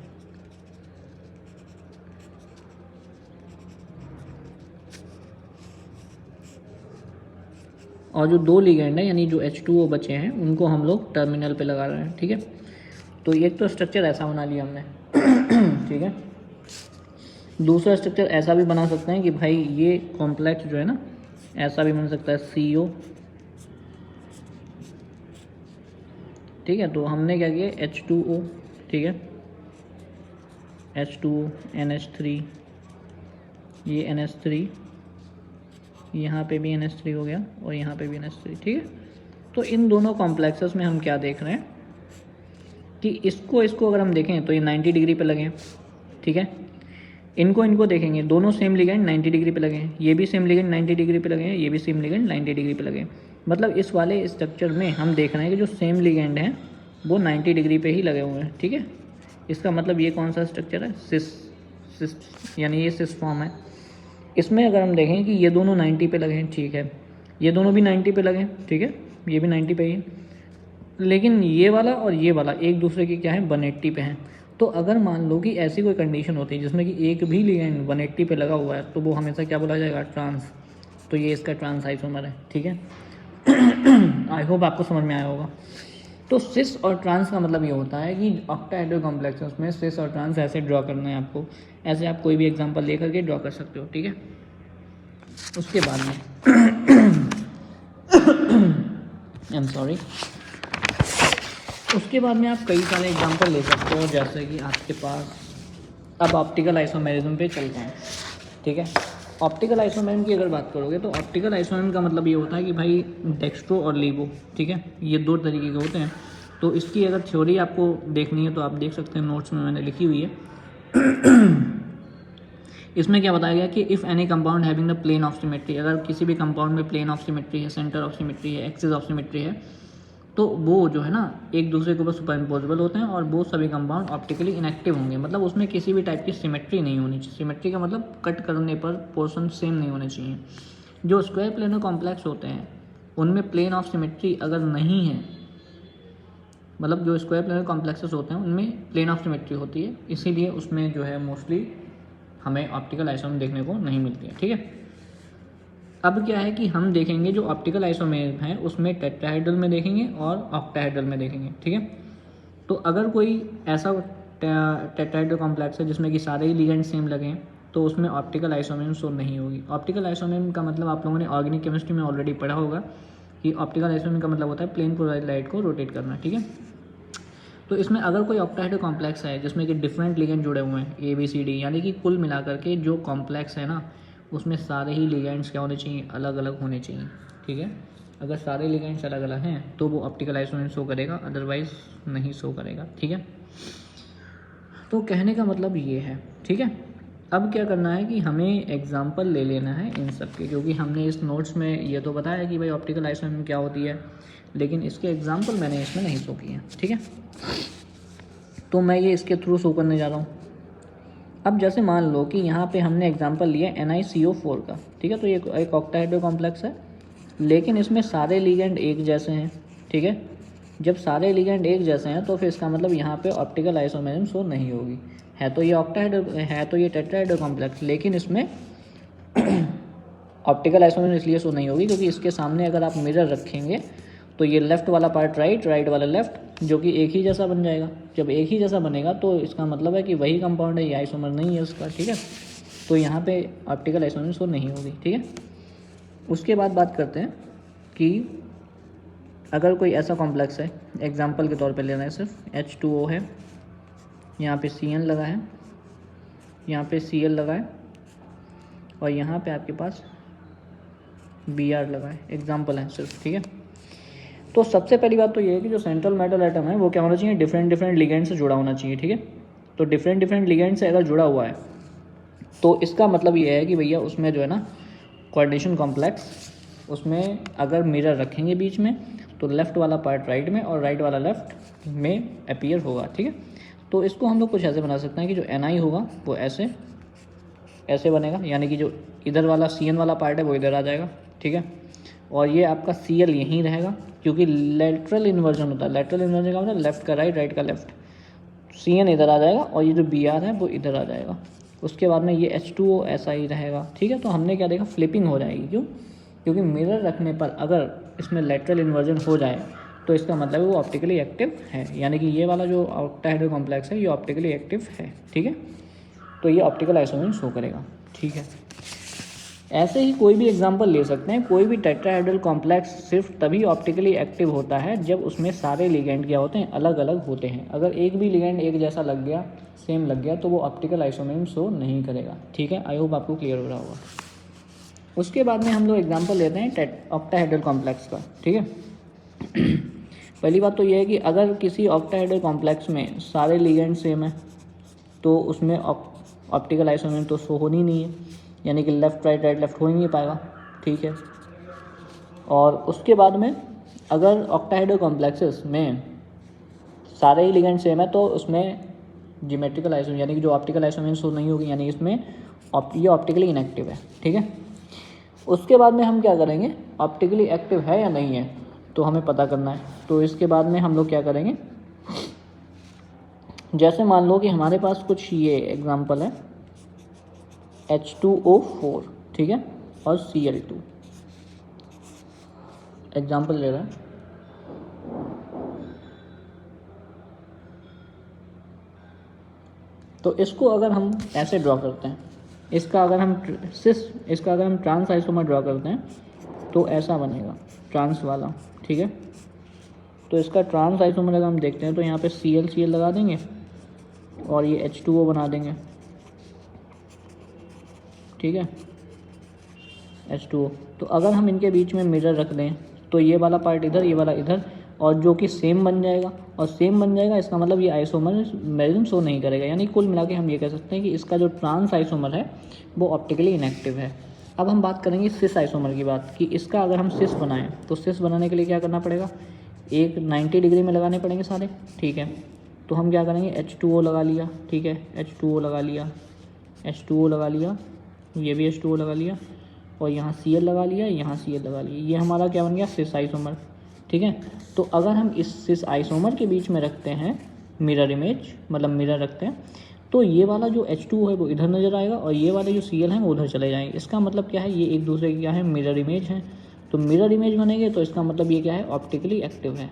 [SPEAKER 1] और जो 2 लिगेंड है यानी जो H2O बचे हैं उनको हम लोग टर्मिनल पे लगा रहे हैं, ठीक है। तो एक तो स्ट्रक्चर ऐसा बना लिया हमने, ठीक है। दूसरा स्ट्रक्चर ऐसा भी बना सकते हैं कि भाई ये कॉम्प्लेक्स जो है ना ऐसा भी बन सकता है CO, ठीक है। तो हमने क्या किया, H2O, ठीक है, H2O NH3, ये NH3, यहाँ पे भी NH3 हो गया और यहाँ पे भी NH3, ठीक है। तो इन दोनों कॉम्प्लेक्सेस में हम क्या देख रहे हैं कि इसको अगर हम देखें तो ये 90 डिग्री पे लगे हैं, ठीक है। इनको देखेंगे, दोनों सेम लिगेंड 90 डिग्री पे लगे हैं, ये भी सेम लिगेंड 90 डिग्री पे लगे हैं, ये भी सेम लिगेंड 90 डिग्री पे लगे हैं। मतलब इस वाले स्ट्रक्चर में हम देख रहे हैं कि जो सेम लिगेंड हैं वो 90 डिग्री पे ही लगे हुए हैं, ठीक है। इसका मतलब ये कौन सा स्ट्रक्चर है? सिस यानी ये सिस फॉर्म है। इसमें अगर हम देखें कि ये दोनों 90 पे लगे हैं, ठीक है, ये दोनों भी 90 पे लगे हैं, ठीक है, ये भी 90 पे ही है, लेकिन ये वाला और ये वाला एक दूसरे के क्या है 180 पे हैं। तो अगर मान लो कि ऐसी कोई कंडीशन होती है जिसमें कि एक भी लिगेंड 180 पे लगा हुआ है, तो वो हमेशा क्या बोला जाएगा? ट्रांस। तो ये इसका ट्रांस आइसोमर है, ठीक है। आई होप आपको समझ में आया होगा। तो सिस और ट्रांस का मतलब ये होता है कि ऑक्टाहेड्रल कॉम्प्लेक्सेस में सिस और ट्रांस ऐसे ड्रॉ करना है आपको। ऐसे आप कोई भी एग्जांपल लेकर के ड्रॉ कर सकते हो, ठीक है। उसके बाद में आई एम सॉरी, उसके बाद में आप कई सारे एग्जांपल ले सकते हो, जैसे कि आपके पास अब ऑप्टिकल आइसोमेरिज्म पे चलते हैं, ठीक है। ऑप्टिकल आइसोमेरिज्म की अगर बात करोगे तो ऑप्टिकल आइसोमेरिज्म का मतलब ये होता है कि भाई डेक्स्ट्रो और लीवो, ठीक है, ये दो तरीके के होते हैं। तो इसकी अगर थ्योरी आपको देखनी है तो आप देख सकते हैं, नोट्स में मैंने लिखी हुई है। इसमें क्या बताया गया कि if any compound having the plane of symmetry, अगर किसी भी कंपाउंड में प्लेन ऑफ सिमेट्री है, सेंटर ऑफ सिमेट्री है, एक्सिस ऑफ सिमेट्री है, तो वो जो है ना एक दूसरे के ऊपर सुपर इम्पोजेबल होते हैं और वो सभी कंपाउंड ऑप्टिकली इनएक्टिव होंगे। मतलब उसमें किसी भी टाइप की सिमेट्री नहीं होनी चाहिए। सिमेट्री का मतलब कट करने पर पोर्शन सेम नहीं होने चाहिए। जो स्क्वायर प्लेनर कॉम्प्लेक्स होते हैं उनमें प्लेन ऑफ सिमेट्री अगर नहीं है, मतलब जो स्क्वायर प्लेनर कॉम्प्लेक्सेस होते हैं उनमें प्लेन ऑफ सिमेट्री होती है, इसीलिए उसमें जो है मोस्टली हमें ऑप्टिकल आइसोमेर देखने को नहीं मिलती है, ठीक है। अब क्या है कि हम देखेंगे जो ऑप्टिकल आइसोमेर है उसमें टेट्राहेड्रल में देखेंगे और ऑक्टाहेड्रल में देखेंगे, ठीक है। तो अगर कोई ऐसा टेट्राहेड्रल कॉम्प्लेक्स है जिसमें कि सारे ही लिगेंड सेम लगे हैं तो उसमें ऑप्टिकल आइसोमेर शो नहीं होगी। ऑप्टिकल आइसोमेर का मतलब आप लोगों ने ऑर्गेनिक केमिस्ट्री में ऑलरेडी पढ़ा होगा कि ऑप्टिकल आइसोमेर का मतलब होता है प्लेन पोलराइज्ड लाइट को रोटेट करना, ठीक है। तो इसमें अगर कोई ऑक्टाहेड्रल कॉम्प्लेक्स है जिसमें कि डिफरेंट लिगेंड जुड़े हुए हैं ABCD, यानी कि कुल मिलाकर के जो कॉम्प्लेक्स है ना उसमें सारे ही लिगेंड्स क्या होने चाहिए, अलग अलग होने चाहिए, ठीक है। अगर सारे लिगेंड्स अलग अलग हैं तो वो ऑप्टिकल आइसोमेर शो करेगा, अदरवाइज नहीं शो करेगा, ठीक है। तो कहने का मतलब ये है, ठीक है। अब क्या करना है कि हमें एग्जाम्पल ले लेना है इन सब के, क्योंकि हमने इस नोट्स में ये तो बताया कि भाई ऑप्टिकल आइसोमेर क्या होती है, लेकिन इसके एग्जाम्पल मैंने इसमें नहीं शो किए हैं, ठीक है। तो मैं ये इसके थ्रू शो करने जा रहा हूँ। अब जैसे मान लो कि यहाँ पे हमने एग्जांपल लिया NiCO4 का, ठीक है। तो ये एक ऑक्टाहेड्रल कॉम्प्लेक्स है, लेकिन इसमें सारे लिगेंड एक जैसे हैं, ठीक है। जब सारे लिगेंड एक जैसे हैं तो फिर इसका मतलब यहाँ पे ऑप्टिकल आइसोमेरिज्म शो नहीं होगी। है तो ये ऑक्टाहेड्रल, है तो ये टेट्राहेड्रल कॉम्प्लेक्स, लेकिन इसमें ऑप्टिकल आइसोमेरिज्म इसलिए शो नहीं होगी क्योंकि इसके सामने अगर आप मिरर रखेंगे तो ये लेफ़्ट वाला पार्ट राइट, राइट वाला लेफ़्ट, जो कि एक ही जैसा बन जाएगा। जब एक ही जैसा बनेगा तो इसका मतलब है कि वही कंपाउंड है, ये आइसोमर नहीं है उसका, ठीक है। तो यहाँ पे ऑप्टिकल आइसोमेरिज्म शो नहीं होगी, ठीक है। उसके बाद बात करते हैं कि अगर कोई ऐसा कॉम्प्लेक्स है, एग्जाम्पल के तौर पर लेना है, सिर्फ H2O है, यहाँ पे CN लगा है, यहाँ पे Cl लगा है और यहाँ पे आपके पास Br लगा है, एग्जाम्पल है सिर्फ, ठीक है। तो सबसे पहली बात तो ये है कि जो सेंट्रल मेटल एटम है वो क्या होना चाहिए, डिफरेंट डिफरेंट लिगेंड से जुड़ा होना चाहिए, ठीक है। तो डिफरेंट डिफरेंट लिगेंड से अगर जुड़ा हुआ है तो इसका मतलब ये है कि भैया उसमें जो है ना कोऑर्डिनेशन कॉम्प्लेक्स, उसमें अगर मिरर रखेंगे बीच में तो लेफ़्ट वाला पार्ट राइट में और राइट वाला लेफ़्ट में अपीयर होगा, ठीक है। तो इसको हम लोग कुछ ऐसे बना सकते हैं कि जो Ni होगा वो ऐसे ऐसे बनेगा, यानी कि जो इधर वाला CN वाला पार्ट है वो इधर आ जाएगा, ठीक है। और ये आपका Cl यहीं रहेगा क्योंकि लेटरल इन्वर्जन होता है। लेटरल इन्वर्जन का मतलब लेफ़्ट का राइट, राइट का लेफ़्ट। CN इधर आ जाएगा और ये जो Br है वो इधर आ जाएगा। उसके बाद में ये H2O ऐसा ही रहेगा, ठीक है। तो हमने क्या देखा, फ्लिपिंग हो जाएगी, क्यों, क्योंकि मिरर रखने पर अगर इसमें लेटरल इन्वर्जन हो जाए तो इसका मतलब है वो ऑप्टिकली एक्टिव है, यानी कि ये वाला जो ऑक्टाहेड्रल कॉम्प्लेक्स है ये ऑप्टिकली एक्टिव है, ठीक है। तो ये ऑप्टिकल आइसोमेर शो करेगा, ठीक है। ऐसे ही कोई भी एग्जांपल ले सकते हैं। कोई भी टेट्राहेड्रल कॉम्प्लेक्स सिर्फ तभी ऑप्टिकली एक्टिव होता है जब उसमें सारे लिगेंड क्या होते हैं, अलग अलग होते हैं। अगर एक भी लिगेंड एक जैसा लग गया, सेम लग गया, तो वो ऑप्टिकल आइसोमेर शो नहीं करेगा, ठीक है। आई होप आपको क्लियर हो रहा होगा। उसके बाद में हम लोग एग्जाम्पल लेते हैं ऑक्टाहेड्रल कॉम्प्लेक्स का, ठीक है। पहली बात तो ये है कि अगर किसी ऑक्टाहेड्रल कॉम्प्लेक्स में सारे लिगेंड सेम है तो उसमें ऑप्टिकल आइसोमेर तो शो होनी नहीं है, यानी कि लेफ़्ट राइट, राइट लेफ़्ट हो ही नहीं पाएगा, ठीक है। और उसके बाद में अगर ऑक्टाहेड्रल कॉम्प्लेक्सेस में सारे ही लिगेंड सेम है तो उसमें ज्योमेट्रिकल आइसोमेर, यानी कि जो ऑप्टिकल आइसोमेर शो नहीं होगी, यानी इसमें ये ऑप्टिकली इनएक्टिव है, ठीक है। उसके बाद में हम क्या करेंगे, ऑप्टिकली एक्टिव है या नहीं है तो हमें पता करना है। तो इसके बाद में हम लोग क्या करेंगे, जैसे मान लो कि हमारे पास कुछ ये एग्जांपल है H2O4, ठीक है, और Cl2 एग्जांपल ले रहे हैं। तो इसको अगर हम ऐसे ड्रॉ करते हैं, इसका अगर हम ट्रांस आइसोमर ड्रॉ करते हैं तो ऐसा बनेगा ट्रांस वाला, ठीक है। तो इसका ट्रांस आइसोमर अगर हम देखते हैं तो यहाँ पे Cl लगा देंगे और ये H2O बना देंगे, ठीक है, H2O। तो अगर हम इनके बीच में मिरर रख दें तो ये वाला पार्ट इधर, ये वाला इधर, और जो कि सेम बन जाएगा, और सेम बन जाएगा इसका मतलब ये आइसोमरिज्म शो नहीं करेगा। यानी कुल मिला के हम ये कह सकते हैं कि इसका जो ट्रांस आइसोमर है वो ऑप्टिकली इनएक्टिव है। अब हम बात करेंगे सिस आइसोमर की बात, कि इसका अगर हम सिस बनाएं तो सिस बनाने के लिए क्या करना पड़ेगा, एक 90 डिग्री में लगाने पड़ेंगे सारे, ठीक है। तो हम क्या करेंगे, H2O लगा लिया, ठीक है, H2O लगा लिया, H2O लगा लिया, ये भी H2O लगा लिया, और यहाँ Cl लगा लिया, यहाँ Cl लगा लिया, ये हमारा क्या बन गया, सिस आइसोमर, ठीक है। तो अगर हम इस सिस आइसोमर के बीच में रखते हैं मिरर इमेज, मतलब मिरर रखते हैं, तो ये वाला जो H2O है वो इधर नज़र आएगा और ये वाले जो Cl हैं वो उधर चले जाएंगे। इसका मतलब क्या है, ये एक दूसरे के क्या है, मिरर इमेज हैं। तो मिरर इमेज बनेंगे तो इसका मतलब ये क्या है, ऑप्टिकली एक्टिव है।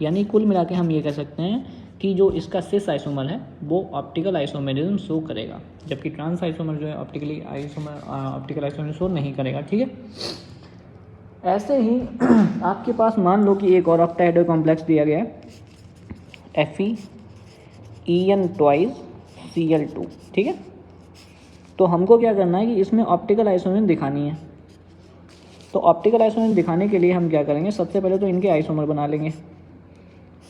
[SPEAKER 1] यानी कुल मिला के हम ये कह सकते हैं कि जो इसका सिस आइसोमर है वो ऑप्टिकल आइसोमेरिज्म शो करेगा, जबकि ट्रांस आइसोमर जो है ऑप्टिकल आइसोमेरिज्म शो नहीं करेगा, ठीक है। ऐसे ही आपके पास मान लो कि एक और ऑक्टाहेड्रल कॉम्प्लेक्स दिया गया है Fe2Cl2, ठीक है। तो हमको क्या करना है कि इसमें ऑप्टिकल आइसोमेरिज्म दिखानी है। तो ऑप्टिकल आइसोमेरिज्म दिखाने के लिए हम क्या करेंगे, सबसे पहले तो इनके आइसोमर बना लेंगे।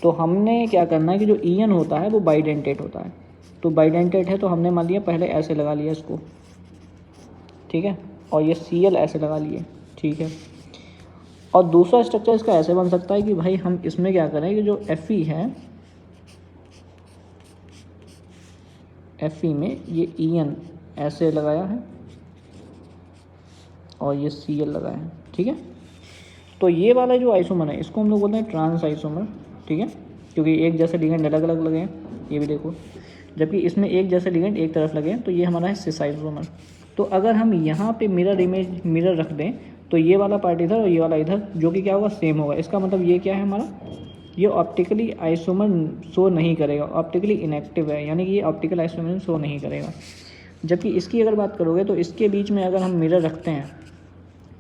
[SPEAKER 1] तो हमने क्या करना है कि जो En होता है वो बाइडेंटेट होता है। तो बाइडेंटेट है तो हमने मान लिया पहले ऐसे लगा लिया इसको, ठीक है, और ये Cl ऐसे लगा लिए, ठीक है। और दूसरा स्ट्रक्चर इसका ऐसे बन सकता है कि भाई हम इसमें क्या करें कि जो Fe है, Fe में ये En ऐसे लगाया है और ये Cl लगाया है, ठीक है। तो ये वाला जो आइसोमर है इसको हम लोग बोलते हैं ट्रांस आइसोमर, ठीक है, क्योंकि एक जैसे लिगेंड अलग अलग लगे हैं, ये भी देखो, जबकि इसमें एक जैसे लिगेंड एक तरफ लगे हैं, तो ये हमारा है सिस आइसोमर। तो अगर हम यहाँ पे मिरर रख दें तो ये वाला पार्ट इधर और ये वाला इधर, जो कि क्या होगा, सेम होगा। इसका मतलब ये क्या है हमारा, ये ऑप्टिकली आइसोमर शो नहीं करेगा, ऑप्टिकली इनएक्टिव है, यानी कि ये ऑप्टिकल आइसोमर शो नहीं करेगा। जबकि इसकी अगर बात करोगे तो इसके बीच में अगर हम मिरर रखते हैं,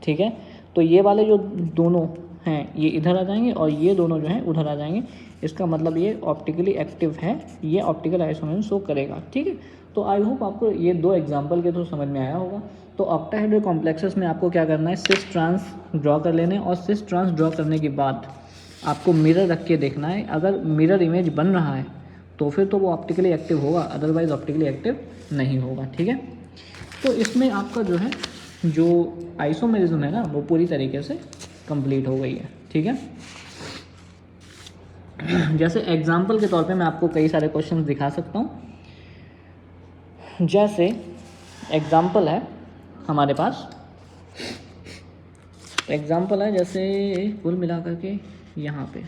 [SPEAKER 1] ठीक है, तो ये वाले जो दोनों हैं ये इधर आ जाएंगे और ये दोनों जो हैं उधर आ जाएंगे। इसका मतलब ये ऑप्टिकली एक्टिव है, ये ऑप्टिकल आइसोमेरिज्म शो करेगा, ठीक है। तो आई होप आपको ये दो एग्जांपल के थ्रू समझ में आया होगा। तो ऑक्टाहेड्रल कॉम्प्लेक्सेस में आपको क्या करना है, सिस ट्रांस ड्रॉ कर लेने, और सिस ट्रांस ड्रॉ करने के बाद आपको मिरर रख के देखना है। अगर मिरर इमेज बन रहा है तो फिर तो वो ऑप्टिकली एक्टिव होगा, अदरवाइज ऑप्टिकली एक्टिव नहीं होगा, ठीक है। तो इसमें आपका जो है जो आइसोमेरिज्म है ना वो पूरी तरीके से कंप्लीट हो गई है, ठीक है। जैसे एग्जांपल के तौर पे मैं आपको कई सारे क्वेश्चंस दिखा सकता हूँ। जैसे एग्जांपल है हमारे पास, एग्जांपल है जैसे कुल मिला करके यहाँ पे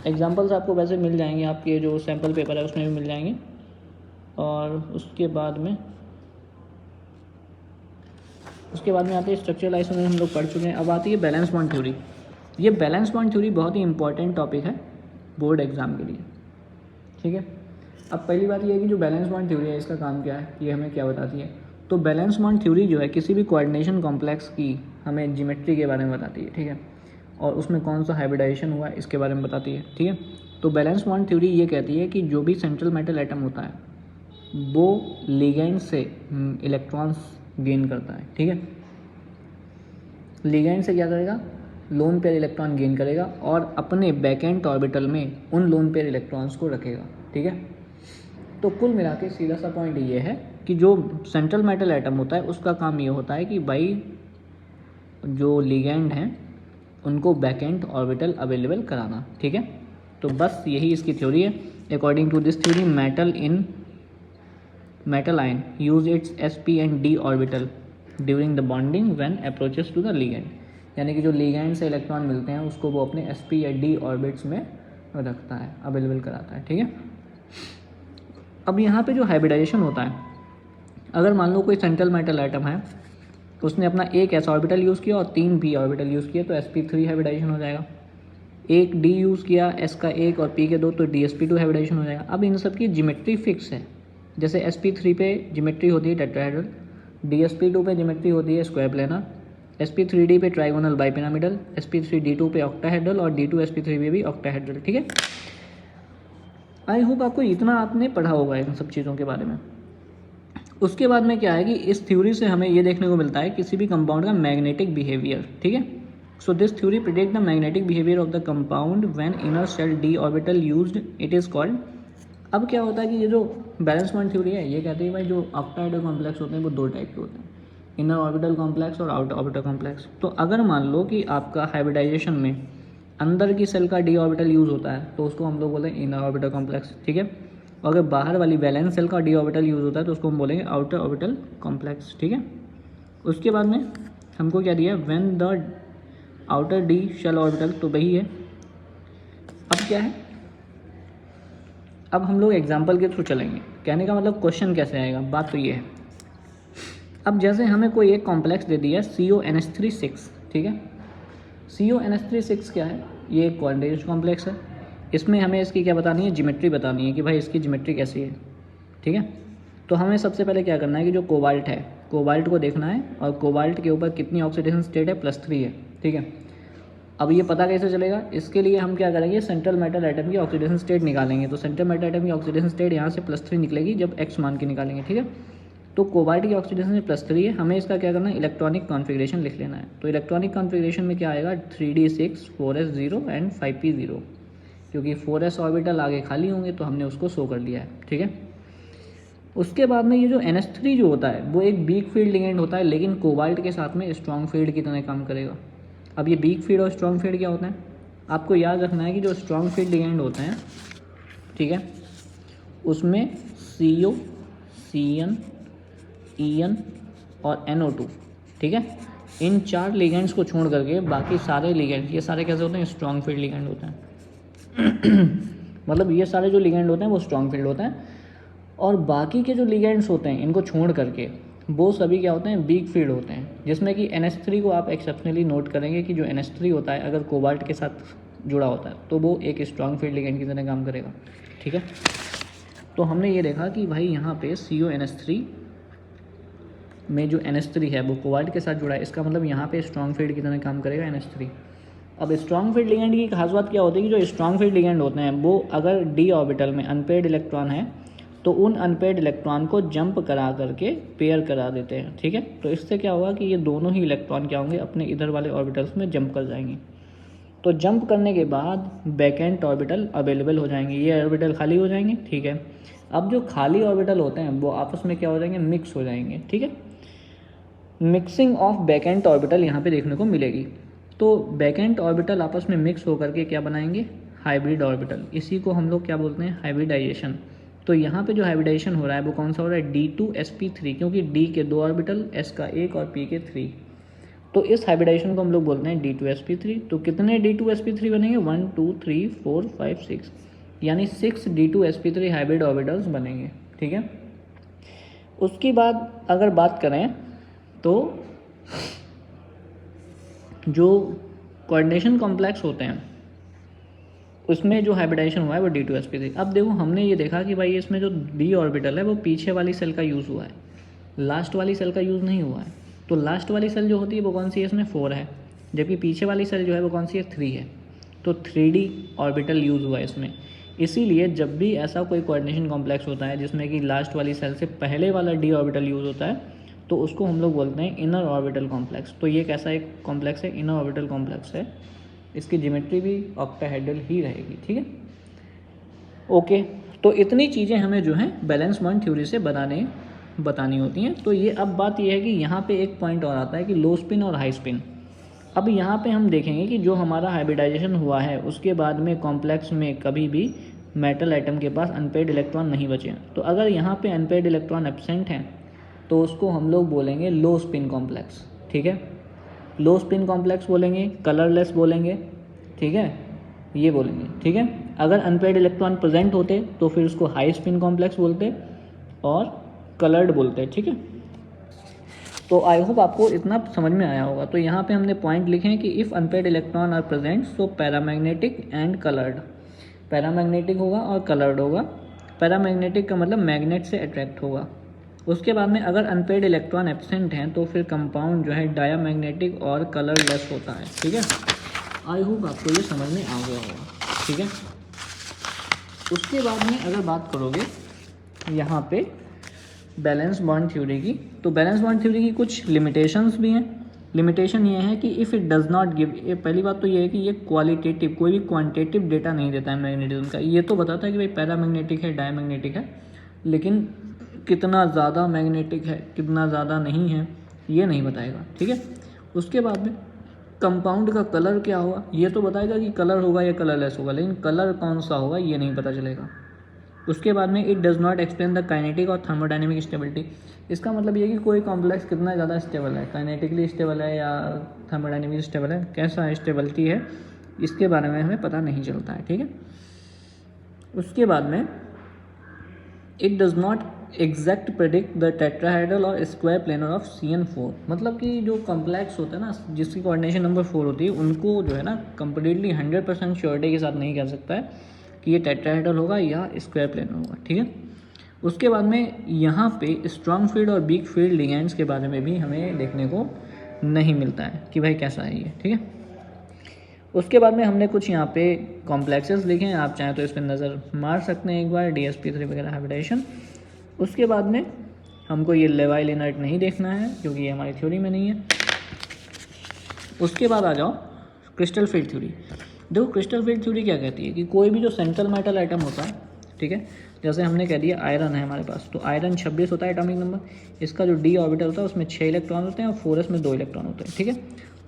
[SPEAKER 1] एग्जांपल्स आपको वैसे मिल जाएंगे, आपके जो सैम्पल पेपर है उसमें भी मिल जाएंगे। और उसके बाद में आती है स्ट्रक्चरल आइसोमेरिज्म, हम लोग पढ़ चुके हैं। अब आती है बैलेंस बॉन्ड थ्योरी। ये बैलेंस बॉन्ड थ्योरी बहुत ही इंपॉर्टेंट टॉपिक है बोर्ड एग्जाम के लिए, ठीक है। अब पहली बात ये है कि जो बैलेंस बॉन्ड थ्योरी है इसका काम क्या है, ये हमें क्या बताती है। तो बैलेंस बॉन्ड थ्योरी जो है किसी भी कोऑर्डिनेशन कॉम्प्लेक्स की हमें ज्योमेट्री के बारे में बताती है, ठीक है, और उसमें कौन सा हाइब्रिडाइजेशन हुआ है इसके बारे में बताती है, ठीक है। तो बैलेंस बॉन्ड थ्योरी ये कहती है कि जो भी सेंट्रल मेटल एटम होता है वो लिगेंड से इलेक्ट्रॉन्स गेन करता है, ठीक है। लिगेंड से क्या करेगा, लोन पेयर इलेक्ट्रॉन गेन करेगा और अपने बैकेंड ऑर्बिटल में उन लोन पेयर इलेक्ट्रॉन्स को रखेगा, ठीक है। तो कुल मिला के सीधा सा पॉइंट ये है कि जो सेंट्रल मेटल एटम होता है उसका काम ये होता है कि भाई जो लिगेंड हैं उनको बैकेंड ऑर्बिटल अवेलेबल कराना, ठीक है। तो बस यही इसकी थ्योरी है। According to this theory metal ion use its sp and d orbital during the bonding when approaches to the ligand, यानी कि जो लिगेंड से इलेक्ट्रॉन मिलते हैं उसको वो अपने sp या d ऑर्बिट्स में रखता है, अवेलेबल कराता है, ठीक है। अब यहाँ पे जो हाइब्रिडाइजेशन होता है, अगर मान लो कोई सेंट्रल मेटल एटम है उसने अपना एक s ऑर्बिटल यूज़ किया और 3 p ऑर्बिटल यूज़ किया तो sp3 हाइब्रिडाइजेशन हो जाएगा, एक डी यूज़ किया, एस का एक और पी के दो, तो DsP2 हाइब्रिडाइजेशन हो जाएगा। अब इन सब की ज्योमेट्री फिक्स है, जैसे sp3 पे ज्योमेट्री होती है टेट्राहेड्रल, DsP2 पे ज्योमेट्री होती है स्क्वायर प्लेनर, sp3d पे ट्राइगोनल बाइपिरामिडल, sp3d2 पे ऑक्टाहेड्रल और d2sp3 पे भी ऑक्टाहेड्रल। ठीक है, आई होप आपको इतना आपने पढ़ा होगा इन सब चीज़ों के बारे में। उसके बाद में क्या है कि इस थ्योरी से हमें ये देखने को मिलता है किसी भी कंपाउंड का मैग्नेटिक बिहेवियर। ठीक है, so this theory predict the magnetic behaviour of the compound when inner shell d orbital used, it is called. अब क्या होता है कि ये जो बैलेंस पॉइंट थ्योरी है ये कहती है भाई जो ऑक्टाहेड्रल कॉम्प्लेक्स होते हैं वो दो टाइप के होते हैं, इनर ऑर्बिटल कॉम्प्लेक्स और आउटर ऑर्बिटल कॉम्प्लेक्स। तो अगर मान लो कि आपका हाइब्रिडाइजेशन में अंदर की सेल का डी ऑर्बिटल यूज़ होता है तो उसको हम लोग बोलते हैं इनर ऑर्बिटल कॉम्प्लेक्स। ठीक है, और अगर बाहर वाली वैलेंस सेल का डी ऑर्बिटल यूज़ होता है तो उसको हम बोलेंगे आउटर ऑर्बिटल कॉम्प्लेक्स। ठीक है, उसके बाद में हमको क्या दिया, when the outer d shell orbital, तो वही है। अब क्या है, अब हम लोग एग्जाम्पल के थ्रू चलेंगे। कहने का मतलब क्वेश्चन कैसे आएगा, बात तो ये है। अब जैसे हमें कोई एक कॉम्प्लेक्स दे दिया CONH3 6, ठीक है, CONH3 6 क्या है, ये एक कोऑर्डिनेशन कॉम्प्लेक्स है। इसमें हमें इसकी क्या बतानी है, ज्योमेट्री बतानी है कि भाई इसकी ज्योमेट्री कैसी है। ठीक है, तो हमें सबसे पहले क्या करना है कि जो कोबाल्ट है, कोबाल्ट को देखना है और कोबाल्ट के ऊपर कितनी ऑक्सीडेशन स्टेट है, +3 है। ठीक है, अब ये पता कैसे चलेगा, इसके लिए हम क्या करेंगे, सेंट्रल मेटल एटम की ऑक्सीडेशन स्टेट निकालेंगे। तो सेंट्रल मेटल एटम की ऑक्सीडेशन स्टेट यहाँ से +3 निकलेगी जब x मान के निकालेंगे। ठीक है, तो कोबाल्ट की ऑक्सीडेशन +3 है, हमें इसका क्या करना है, इलेक्ट्रॉनिक कॉन्फ़िगरेशन लिख लेना है। तो इलेक्ट्रॉनिक कॉन्फ़िगरेशन में क्या आएगा, 3d6 4s0 एंड 5p0, क्योंकि 4s ऑर्बिटल आगे खाली होंगे तो हमने उसको शो कर लिया है। ठीक है, उसके बाद में ये जो NH3 जो होता है वो एक वीक फील्ड लिगेंड होता है, लेकिन कोबाल्ट के साथ में स्ट्रॉन्ग फील्ड की तरह काम करेगा। अब ये वीक फील्ड और स्ट्रॉन्ग फील्ड क्या होता है, आपको याद रखना है कि जो स्ट्रॉन्ग फील्ड लिगेंड होते हैं, ठीक है, उसमें CO, CN, EN और NO2, ठीक है, इन 4 लिगेंड्स को छोड़ करके बाकी सारे लिगेंड, ये सारे कैसे होते हैं, स्ट्रॉन्ग फील्ड लिगेंड होते हैं। मतलब ये सारे जो लिगेंड होते हैं वो स्ट्रॉन्ग फील्ड होते हैं, और बाकी के जो लिगेंड्स होते हैं इनको छोड़ करके वो सभी क्या होते हैं, वीक फील्ड होते हैं। जिसमें कि NH3 को आप एक्सेप्शनली नोट करेंगे कि जो NH3 होता है अगर कोबाल्ट के साथ जुड़ा होता है तो वो एक स्ट्रॉन्ग फील्ड लिगेंड की तरह काम करेगा। ठीक है, तो हमने ये देखा कि भाई यहाँ पे CONH3 में जो NH3 है वो कोबाल्ट के साथ जुड़ा है, इसका मतलब यहाँ पे स्ट्रॉन्ग फील्ड की तरह काम करेगा NH3। अब स्ट्रॉन्ग फील्ड लिगेंड की खास बात क्या होती है कि जो स्ट्रॉन्ग फील्ड लिगेंड होते हैं वो अगर डी ऑर्बिटल में अनपेयर्ड इलेक्ट्रॉन है तो उन अनपेयर्ड इलेक्ट्रॉन को जंप करा करके पेयर करा देते हैं। ठीक है, तो इससे क्या होगा कि ये दोनों ही इलेक्ट्रॉन क्या होंगे, अपने इधर वाले ऑर्बिटल्स में जंप कर जाएंगे। तो जंप करने के बाद वैकेंट ऑर्बिटल अवेलेबल हो जाएंगे, ये ऑर्बिटल खाली हो जाएंगे। ठीक है, अब जो खाली ऑर्बिटल होते हैं वो आपस में क्या हो जाएंगे, मिक्स हो जाएंगे। ठीक है, मिक्सिंग ऑफ वैकेंट ऑर्बिटल यहाँ पे देखने को मिलेगी। तो वैकेंट ऑर्बिटल आपस में मिक्स होकर के क्या बनाएंगे, हाइब्रिड ऑर्बिटल। इसी को हम लोग क्या बोलते हैं, हाइब्रिडाइजेशन। तो यहाँ पे जो हाइब्रिडाइजेशन हो रहा है वो कौन सा हो रहा है, D2sp3, क्योंकि D के 2 ऑर्बिटल, S का 1 और P के 3। तो इस हाइब्रिडाइजेशन को हम लोग बोलते हैं D2sp3। तो कितने D2sp3 बनेंगे, 1 2 3 4 5 6, यानी 6 D2sp3 हाइब्रिड ऑर्बिटल्स बनेंगे। ठीक है, उसकी बाद अगर बात करें तो जो कोऑर्डिनेशन कॉम्प्लेक्स होते हैं उसमें जो हाइब्रिडाइजेशन हुआ है वो D2sp3। अब देखो हमने ये देखा कि भाई इसमें जो D ऑर्बिटल है वो पीछे वाली सेल का यूज़ हुआ है, लास्ट वाली सेल का यूज़ नहीं हुआ है। तो लास्ट वाली सेल जो होती है वो कौन सी है, इसमें 4 है, जबकि पीछे वाली सेल जो है वो कौन सी है, 3 है। तो 3D ऑर्बिटल यूज़ हुआ है इसमें। इसीलिए जब भी ऐसा कोई कोऑर्डिनेशन कॉम्प्लेक्स होता है जिसमें कि लास्ट वाली सेल से पहले वाला D ऑर्बिटल यूज़ होता है तो उसको हम लोग बोलते हैं इनर ऑर्बिटल कॉम्प्लेक्स। तो ये कैसा एक कॉम्प्लेक्स है, इनर ऑर्बिटल कॉम्प्लेक्स है। इसकी ज्योमेट्री भी ऑक्टाहेड्रल ही रहेगी। ठीक है, ओके, तो इतनी चीज़ें हमें जो है बैलेंस पॉइंट थ्योरी से बतानी होती हैं। तो ये अब बात ये है कि यहाँ पे एक पॉइंट और आता है कि लो स्पिन और हाई स्पिन। अब यहाँ पे हम देखेंगे कि जो हमारा हाइब्रिडाइजेशन हुआ है उसके बाद में कॉम्प्लेक्स में कभी भी मेटल एटम के पास अनपेयर्ड इलेक्ट्रॉन नहीं बचे। तो अगर यहाँ पे अनपेयर्ड इलेक्ट्रॉन एब्सेंट हैं तो उसको हम लोग बोलेंगे लो स्पिन कॉम्प्लेक्स। ठीक है, लो स्पिन कॉम्प्लेक्स बोलेंगे, कलरलेस बोलेंगे। ठीक है, ये बोलेंगे। ठीक है, अगर अनपेयर्ड इलेक्ट्रॉन प्रेजेंट होते तो फिर उसको हाई स्पिन कॉम्प्लेक्स बोलते और कलर्ड बोलते। ठीक है, तो आई होप आपको इतना समझ में आया होगा। तो यहाँ पे हमने पॉइंट लिखे हैं कि if unpaired electron are present so paramagnetic and coloured, paramagnetic होगा और कलर्ड होगा। पैरामैग्नेटिक का मतलब मैग्नेट से अट्रैक्ट होगा। उसके बाद में अगर अनपेड इलेक्ट्रॉन एब्सेंट हैं तो फिर कंपाउंड जो है डायामैग्नेटिक और कलरलेस होता है। ठीक है, आई होप आपको ये समझ में आ गया होगा। ठीक है, उसके बाद में अगर बात करोगे यहाँ पे बैलेंस बॉन्ड थ्योरी की, तो बैलेंस बॉन्ड थ्योरी की कुछ लिमिटेशंस भी हैं। लिमिटेशन ये है कि if it does not give, पहली बात तो ये है कि ये क्वालिटेटिव, कोई भी क्वांटिटेटिव डेटा नहीं देता है मैग्नेटिज्म का। ये तो बताता है कि भाई पैरामैग्नेटिक है, डायमैग्नेटिक है, लेकिन कितना ज़्यादा मैग्नेटिक है कितना ज़्यादा नहीं है ये नहीं बताएगा। ठीक है, उसके बाद में कंपाउंड का कलर क्या होगा, ये तो बताएगा कि कलर होगा या कलरलेस होगा, लेकिन कलर कौन सा होगा ये नहीं पता चलेगा। उसके बाद में it does not explain the kinetic और थर्मोडाइनमिक स्टेबिलिटी। इसका मतलब ये कि कोई कॉम्प्लेक्स कितना ज़्यादा स्टेबल है, काइनेटिकली स्टेबल है या थर्मोडाइनमिकली स्टेबल है, कैसा स्टेबिलिटी है, इसके बारे में हमें पता नहीं चलता है। ठीक है, उसके बाद में it does not exact predict the tetrahedral और स्क्वायर प्लेनर ऑफ CN4। मतलब कि जो कॉम्प्लेक्स होता है ना जिसकी कोऑर्डिनेशन नंबर 4 होती है, उनको जो है ना कम्प्लीटली 100% श्योरिटी के साथ नहीं कह सकता है कि ये टेट्राहेड्रल होगा या स्क्वायर प्लेनर होगा। ठीक है, उसके बाद में यहाँ पे स्ट्रॉन्ग फील्ड और वीक फील्ड लिगेंड्स के बारे में भी हमें देखने को नहीं मिलता है कि भाई कैसा है ये। ठीक है, उसके बाद में हमने कुछ यहाँ पे कॉम्प्लेक्सेस लिखे हैं, आप चाहें तो इस पर नज़र मार सकते हैं एक बार, DsP3 वगैरह हाइब्रिडेशन। उसके बाद में हमको ये लेवाइल इनर्ट नहीं देखना है क्योंकि ये हमारी थ्योरी में नहीं है। उसके बाद आ जाओ क्रिस्टल फील्ड थ्योरी। देखो क्रिस्टल फील्ड थ्योरी क्या कहती है कि कोई भी जो सेंट्रल मेटल आइटम होता है, ठीक है, जैसे हमने कह दिया आयरन है हमारे पास, तो आयरन 26 होता है एटॉमिक नंबर, इसका जो d ऑर्बिटल होता है उसमें 6 इलेक्ट्रॉन होते हैं और 4s में 2 इलेक्ट्रॉन होते हैं। ठीक है,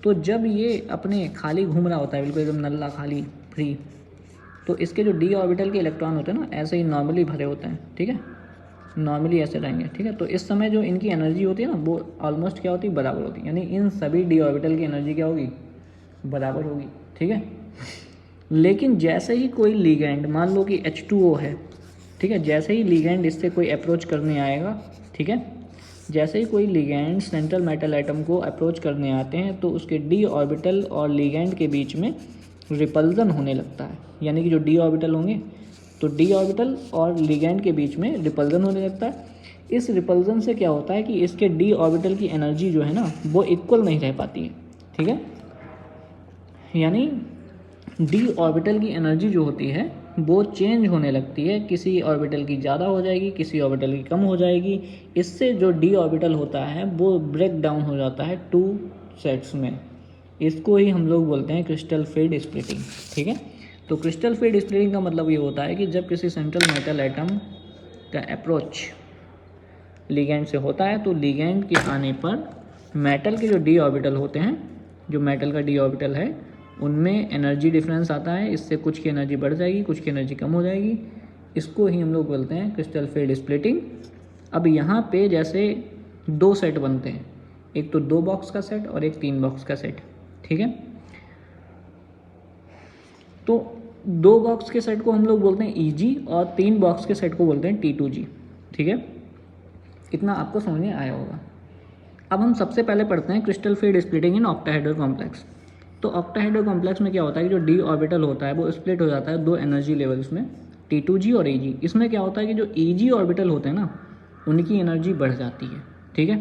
[SPEAKER 1] तो जब ये अपने खाली घूम रहा होता है बिल्कुल एकदम नल्ला खाली फ्री, तो इसके जो d ऑर्बिटल के इलेक्ट्रॉन होते हैं ना ऐसे ही नॉर्मली भरे होते हैं। ठीक है, नॉर्मली ऐसे रहेंगे। ठीक है, तो इस समय जो इनकी एनर्जी होती है ना वो ऑलमोस्ट क्या होती है, बराबर होती है, यानी इन सभी d ऑर्बिटल की एनर्जी क्या होगी, बराबर होगी। ठीक है, लेकिन जैसे ही कोई लिगेंड, मान लो कि H2O है, ठीक है, जैसे ही लिगेंड इससे कोई अप्रोच करने आएगा, ठीक है, जैसे ही कोई लिगेंड सेंट्रल मेटल एटम को अप्रोच करने आते हैं तो उसके d ऑर्बिटल और लिगेंड के बीच में रिपल्जन होने लगता है। यानी कि जो d ऑर्बिटल होंगे तो d ऑर्बिटल और लिगेंड के बीच में रिपल्जन होने लगता है। इस रिपल्जन से क्या होता है कि इसके d ऑर्बिटल की एनर्जी जो है ना वो इक्वल नहीं रह पाती है। ठीक है, यानी d ऑर्बिटल की एनर्जी जो होती है वो चेंज होने लगती है, किसी ऑर्बिटल की ज़्यादा हो जाएगी, किसी ऑर्बिटल की कम हो जाएगी। इससे जो d ऑर्बिटल होता है वो ब्रेक डाउन हो जाता है 2 सेट्स में। इसको ही हम लोग बोलते हैं क्रिस्टल फील्ड स्प्लिटिंग। ठीक है, तो क्रिस्टल फील्ड स्प्लिटिंग का मतलब ये होता है कि जब किसी सेंट्रल मेटल एटम का अप्रोच लिगेंड से होता है तो लिगेंड के आने पर मेटल के जो d ऑर्बिटल होते हैं, जो मेटल का d ऑर्बिटल है उनमें एनर्जी डिफरेंस आता है। इससे कुछ की एनर्जी बढ़ जाएगी, कुछ की एनर्जी कम हो जाएगी। इसको ही हम लोग बोलते हैं क्रिस्टल फील्ड स्प्लिटिंग। अब यहाँ पे जैसे 2 सेट बनते हैं, एक तो 2 बॉक्स का सेट और एक 3 बॉक्स का सेट। ठीक है, तो 2 बॉक्स के सेट को हम लोग बोलते हैं EG और 3 बॉक्स के सेट को बोलते हैं T2G। ठीक है, इतना आपको समझ में आया होगा। अब हम सबसे पहले पढ़ते हैं crystal field splitting in octahedral complex. तो ऑक्टाहेड्रल कॉम्प्लेक्स में क्या होता है कि जो d ऑर्बिटल होता है वो स्प्लिट हो जाता है 2 एनर्जी लेवल्स में, T2G और EG। इसमें क्या होता है कि जो EG ऑर्बिटल होते हैं ना उनकी एनर्जी बढ़ जाती है। ठीक है,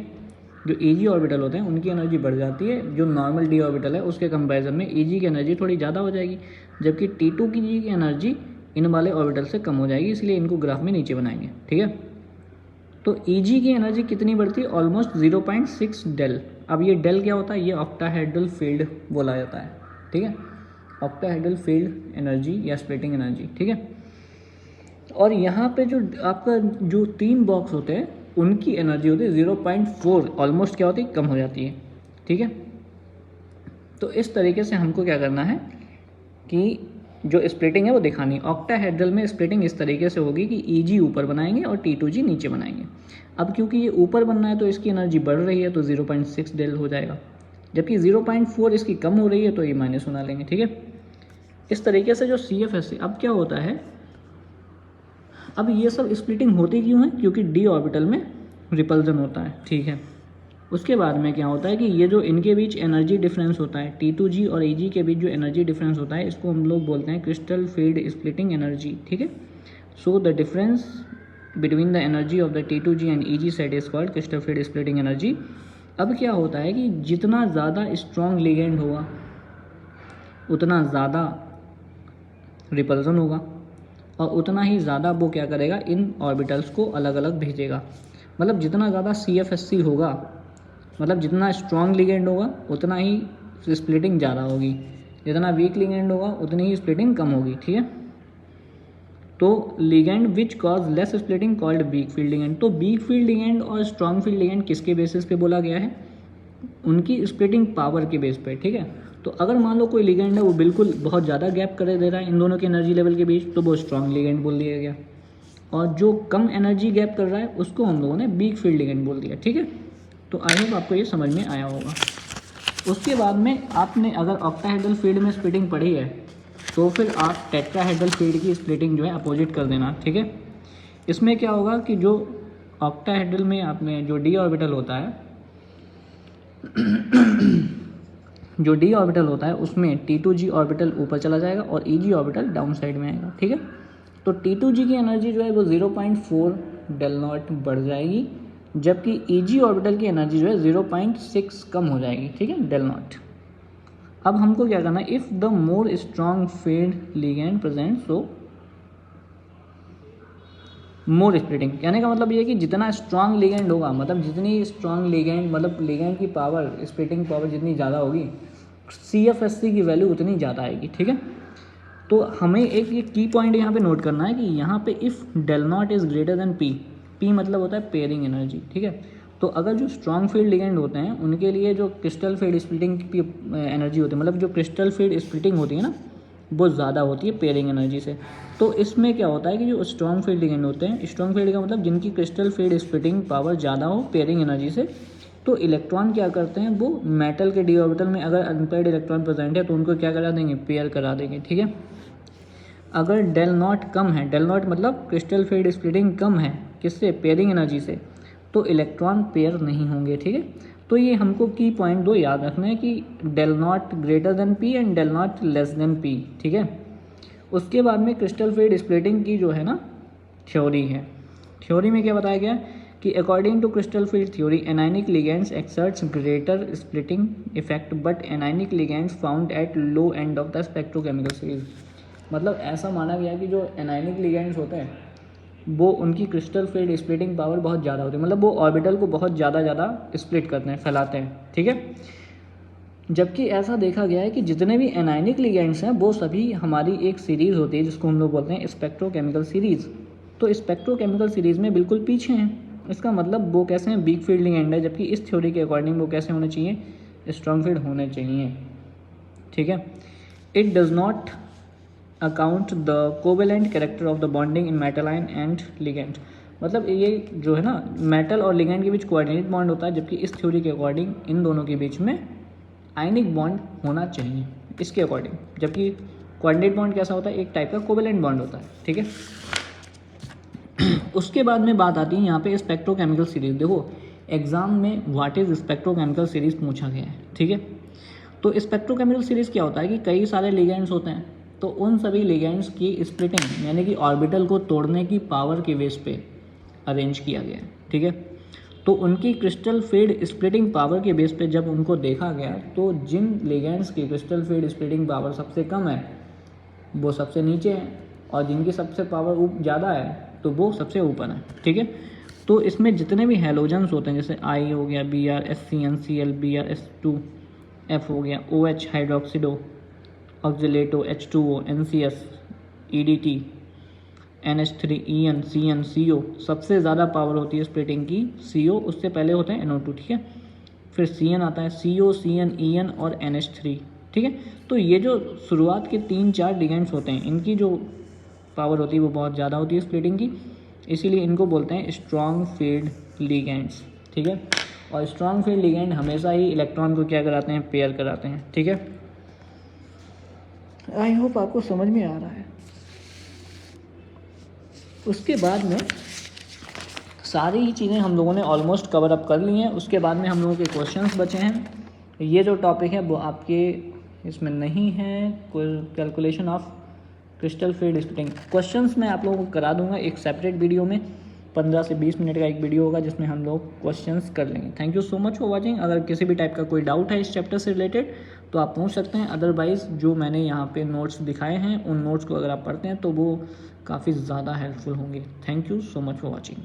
[SPEAKER 1] जो EG ऑर्बिटल होते हैं उनकी एनर्जी बढ़ जाती है, जो नॉर्मल d ऑर्बिटल है उसके कंपैरिजन में EG की एनर्जी थोड़ी ज़्यादा हो जाएगी, जबकि T2G की एनर्जी इन वाले ऑर्बिटल से कम हो जाएगी, इसलिए इनको ग्राफ में नीचे बनाएंगे। ठीक है, तो EG की एनर्जी कितनी बढ़ती है, ऑलमोस्ट 0.6 डेल। अब ये डेल क्या होता है, ये ऑक्टाहेड्रल फील्ड बोला जाता है। ठीक है, ऑक्टाहेड्रल फील्ड एनर्जी या स्प्लिटिंग एनर्जी। ठीक है, और यहाँ पे जो आपका जो 3 बॉक्स होते हैं उनकी एनर्जी होती है 0.4, ऑलमोस्ट क्या होती है, कम हो जाती है। ठीक है, तो इस तरीके से हमको क्या करना है कि जो स्प्लिटिंग है वो दिखानी। ऑक्टाहेड्रल में स्प्लिटिंग इस तरीके से होगी कि EG ऊपर बनाएंगे और T2G नीचे बनाएंगे। अब क्योंकि ये ऊपर बनना है तो इसकी एनर्जी बढ़ रही है तो 0.6 डेल हो जाएगा, जबकि 0.4 इसकी कम हो रही है तो ये माइनस बना लेंगे। ठीक है, इस तरीके से जो CFSC, अब क्या होता है, अब ये सब स्प्लिटिंग होती क्यों है, क्योंकि d ऑर्बिटल में रिपल्जन होता है। ठीक है, उसके बाद में क्या होता है कि ये जो इनके बीच एनर्जी डिफरेंस होता है, T2G और Eg के बीच जो एनर्जी डिफरेंस होता है, इसको हम लोग बोलते हैं क्रिस्टल फील्ड स्प्लिटिंग एनर्जी, ठीक है। So the difference between the energy of the T2G and Eg set is called crystal field splitting energy. अब क्या होता है कि जितना ज़्यादा स्ट्रॉन्ग लिगेंड होगा उतना ज़्यादा रिपल्सन होगा और उतना ही ज़्यादा वो क्या करेगा, इन ऑर्बिटल्स को अलग अलग भेजेगा। मतलब जितना ज़्यादा CFSC होगा, मतलब जितना स्ट्रॉन्ग लिगेंड होगा उतना ही स्प्लिटिंग ज़्यादा होगी, जितना वीक लिगेंड होगा उतनी ही स्प्लिटिंग कम होगी, ठीक है। तो ligand which cause less splitting called weak field ligand. तो वीक फील्ड लिगेंड और स्ट्रॉन्ग फील्ड लिगेंड किसके बेसिस पे बोला गया है, उनकी स्प्लिटिंग पावर के बेस पे, ठीक है। तो अगर मान लो कोई लिगेंड है वो बिल्कुल बहुत ज़्यादा गैप कर दे रहा है इन दोनों के एनर्जी लेवल के बीच, तो वो स्ट्रॉन्ग लिगेंड बोल दिया गया, और जो कम एनर्जी गैप कर रहा है उसको हम लोगों ने वीक फील्ड लिगेंड बोल दिया, ठीक है। तो आई होप आपको ये समझ में आया होगा। उसके बाद में आपने अगर ऑक्टाहेड्रल फील्ड में स्प्लिटिंग पढ़ी है तो फिर आप टेट्राहेड्रल फील्ड की स्प्लिटिंग जो है अपोजिट कर देना, ठीक है। इसमें क्या होगा कि जो ऑक्टाहेड्रल में आपने जो डी ऑर्बिटल होता है जो डी ऑर्बिटल होता है उसमें T2G ऑर्बिटल ऊपर चला जाएगा और Eg ऑर्बिटल डाउन साइड में आएगा, ठीक है। तो T2G की एनर्जी जो है वो 0.4 डेल नॉट बढ़ जाएगी, जबकि Eg ऑर्बिटल की एनर्जी जो है 0.6 कम हो जाएगी, ठीक है, डेल नॉट। अब हमको क्या करना है, if the more strong field ligand present so more splitting. कहने का मतलब ये है कि जितना स्ट्रॉन्ग लिगेंड होगा, मतलब जितनी स्ट्रॉन्ग लिगेंड, मतलब लिगेंड की पावर, स्प्लिटिंग पावर जितनी ज़्यादा होगी, CFSC की वैल्यू उतनी ज़्यादा आएगी, ठीक है। तो हमें एक ये की पॉइंट यहाँ पे नोट करना है कि यहाँ पे if del naught is greater than P मतलब होता है पेयरिंग एनर्जी, ठीक है। तो अगर जो स्ट्रॉन्ग फील्ड लिगेंड होते हैं उनके लिए जो क्रिस्टल फील्ड स्प्लिटिंग की एनर्जी होती है, मतलब जो क्रिस्टल फील्ड स्प्लिटिंग होती है ना, वो ज़्यादा होती है पेयरिंग एनर्जी से। तो इसमें क्या होता है कि जो स्ट्रॉन्ग फील्ड लिगेंड होते हैं, स्ट्रॉन्ग फील्ड का मतलब जिनकी क्रिस्टल फील्ड स्प्लिटिंग पावर ज़्यादा हो पेयरिंग एनर्जी से, तो इलेक्ट्रॉन क्या करते हैं, वो मेटल के डी ऑर्बिटल में अगर अनपेयर्ड इलेक्ट्रॉन प्रेजेंट है तो उनको क्या करा देंगे, पेयर करा देंगे, ठीक है। अगर डेल नॉट कम है, डेल नॉट मतलब क्रिस्टल फील्ड स्प्लिटिंग कम है किससे, पेयरिंग एनर्जी से, तो इलेक्ट्रॉन पेयर नहीं होंगे, ठीक है। तो ये हमको की पॉइंट 2 याद रखना है कि del naught greater than P and del naught less than P, ठीक है। उसके बाद में क्रिस्टल फील्ड स्प्लिटिंग की जो है ना थ्योरी है, थ्योरी में क्या बताया गया कि according to crystal field theory anionic ligands exerts greater splitting effect but anionic ligands found at low end of the spectrochemical series. मतलब ऐसा माना गया कि जो एनायनिक लिगेंड्स होते हैं वो उनकी क्रिस्टल फील्ड स्प्लिटिंग पावर बहुत ज़्यादा होती है, मतलब वो ऑर्बिटल को बहुत ज़्यादा स्प्लिट करते हैं, फैलाते हैं, ठीक है। जबकि ऐसा देखा गया है कि जितने भी एनायनिक लिगेंड्स हैं वो सभी हमारी एक सीरीज़ होती है जिसको हम लोग बोलते हैं स्पेक्ट्रोकेमिकल सीरीज़। तो स्पेक्ट्रोकेमिकल सीरीज़ में बिल्कुल पीछे हैं। इसका मतलब वो कैसे हैं, वीक फील्ड लिगेंड है, जबकि इस थ्योरी के अकॉर्डिंग वो कैसे होने चाहिए, स्ट्रॉन्ग फील्ड होने चाहिए, ठीक है। It does not account the covalent character of the bonding in metal ion and ligand. मतलब ये जो है ना मेटल और लिगेंड के बीच कोऑर्डिनेट बॉन्ड होता है, जबकि इस थ्योरी के अकॉर्डिंग इन दोनों के बीच में आयनिक बॉन्ड होना चाहिए इसके अकॉर्डिंग। जबकि कोऑर्डिनेट बॉन्ड कैसा होता है, एक टाइप का कोवेलेंट बॉन्ड होता है, ठीक है। उसके बाद में बात आती है यहाँ पे स्पेक्ट्रोकेमिकल सीरीज। देखो एग्जाम में व्हाट इज स्पेक्ट्रोकेमिकल सीरीज पूछा गया है, ठीक है। तो स्पेक्ट्रोकेमिकल सीरीज क्या होता है कि कई सारे लिगेंड्स होते हैं, तो उन सभी लिगेंड्स की स्प्लिटिंग यानी कि ऑर्बिटल को तोड़ने की पावर के बेस पे अरेंज किया गया है, ठीक है। तो उनकी क्रिस्टल फील्ड स्प्लिटिंग पावर के बेस पे जब उनको देखा गया तो जिन लिगेंड्स की क्रिस्टल फील्ड स्प्लिटिंग पावर सबसे कम है वो सबसे नीचे है, और जिनकी सबसे पावर ज़्यादा है तो वो सबसे ऊपर है, ठीक है। तो इसमें जितने भी हेलोजेंस होते हैं जैसे आई हो गया, Br HCN Cl Br S2F हो गया, OH हाइड्रोक्सिडो ऑक्जिलेटो H2O NCS EDT NH3 EN CN CO, सबसे ज़्यादा पावर होती है स्प्लिटिंग की CO, उससे पहले होते हैं NO2, ठीक है। फिर CN आता है, CO CN EN और NH3, ठीक है। तो ये जो शुरुआत के 3-4 लिगेंड्स होते हैं इनकी जो पावर होती है वो बहुत ज़्यादा होती है स्प्लिटिंग की, इसीलिए इनको बोलते हैं स्ट्रॉन्ग फील्ड लिगेंड्स, ठीक है। और स्ट्रॉन्ग फील्ड लिगेंड हमेशा ही इलेक्ट्रॉन को क्या कराते हैं, पेयर कराते हैं, ठीक है। आई होप आपको समझ में आ रहा है। उसके बाद में सारी ही चीज़ें हम लोगों ने ऑलमोस्ट कवर अप कर ली हैं। उसके बाद में हम लोगों के क्वेश्चंस बचे हैं। ये जो टॉपिक है वो आपके इसमें नहीं है, कोई calculation of crystal field splitting. Questions मैं आप लोगों को करा दूंगा एक सेपरेट वीडियो में, 15 से 20 मिनट का एक वीडियो होगा जिसमें हम लोग क्वेश्चंस कर लेंगे। Thank you so much for watching. अगर किसी भी टाइप का कोई डाउट है इस चैप्टर से रिलेटेड तो आप पूछ सकते हैं। अदरवाइज़ जो मैंने यहाँ पे नोट्स दिखाए हैं उन नोट्स को अगर आप पढ़ते हैं तो वो काफ़ी ज़्यादा हेल्पफुल होंगे। Thank you so much for watching.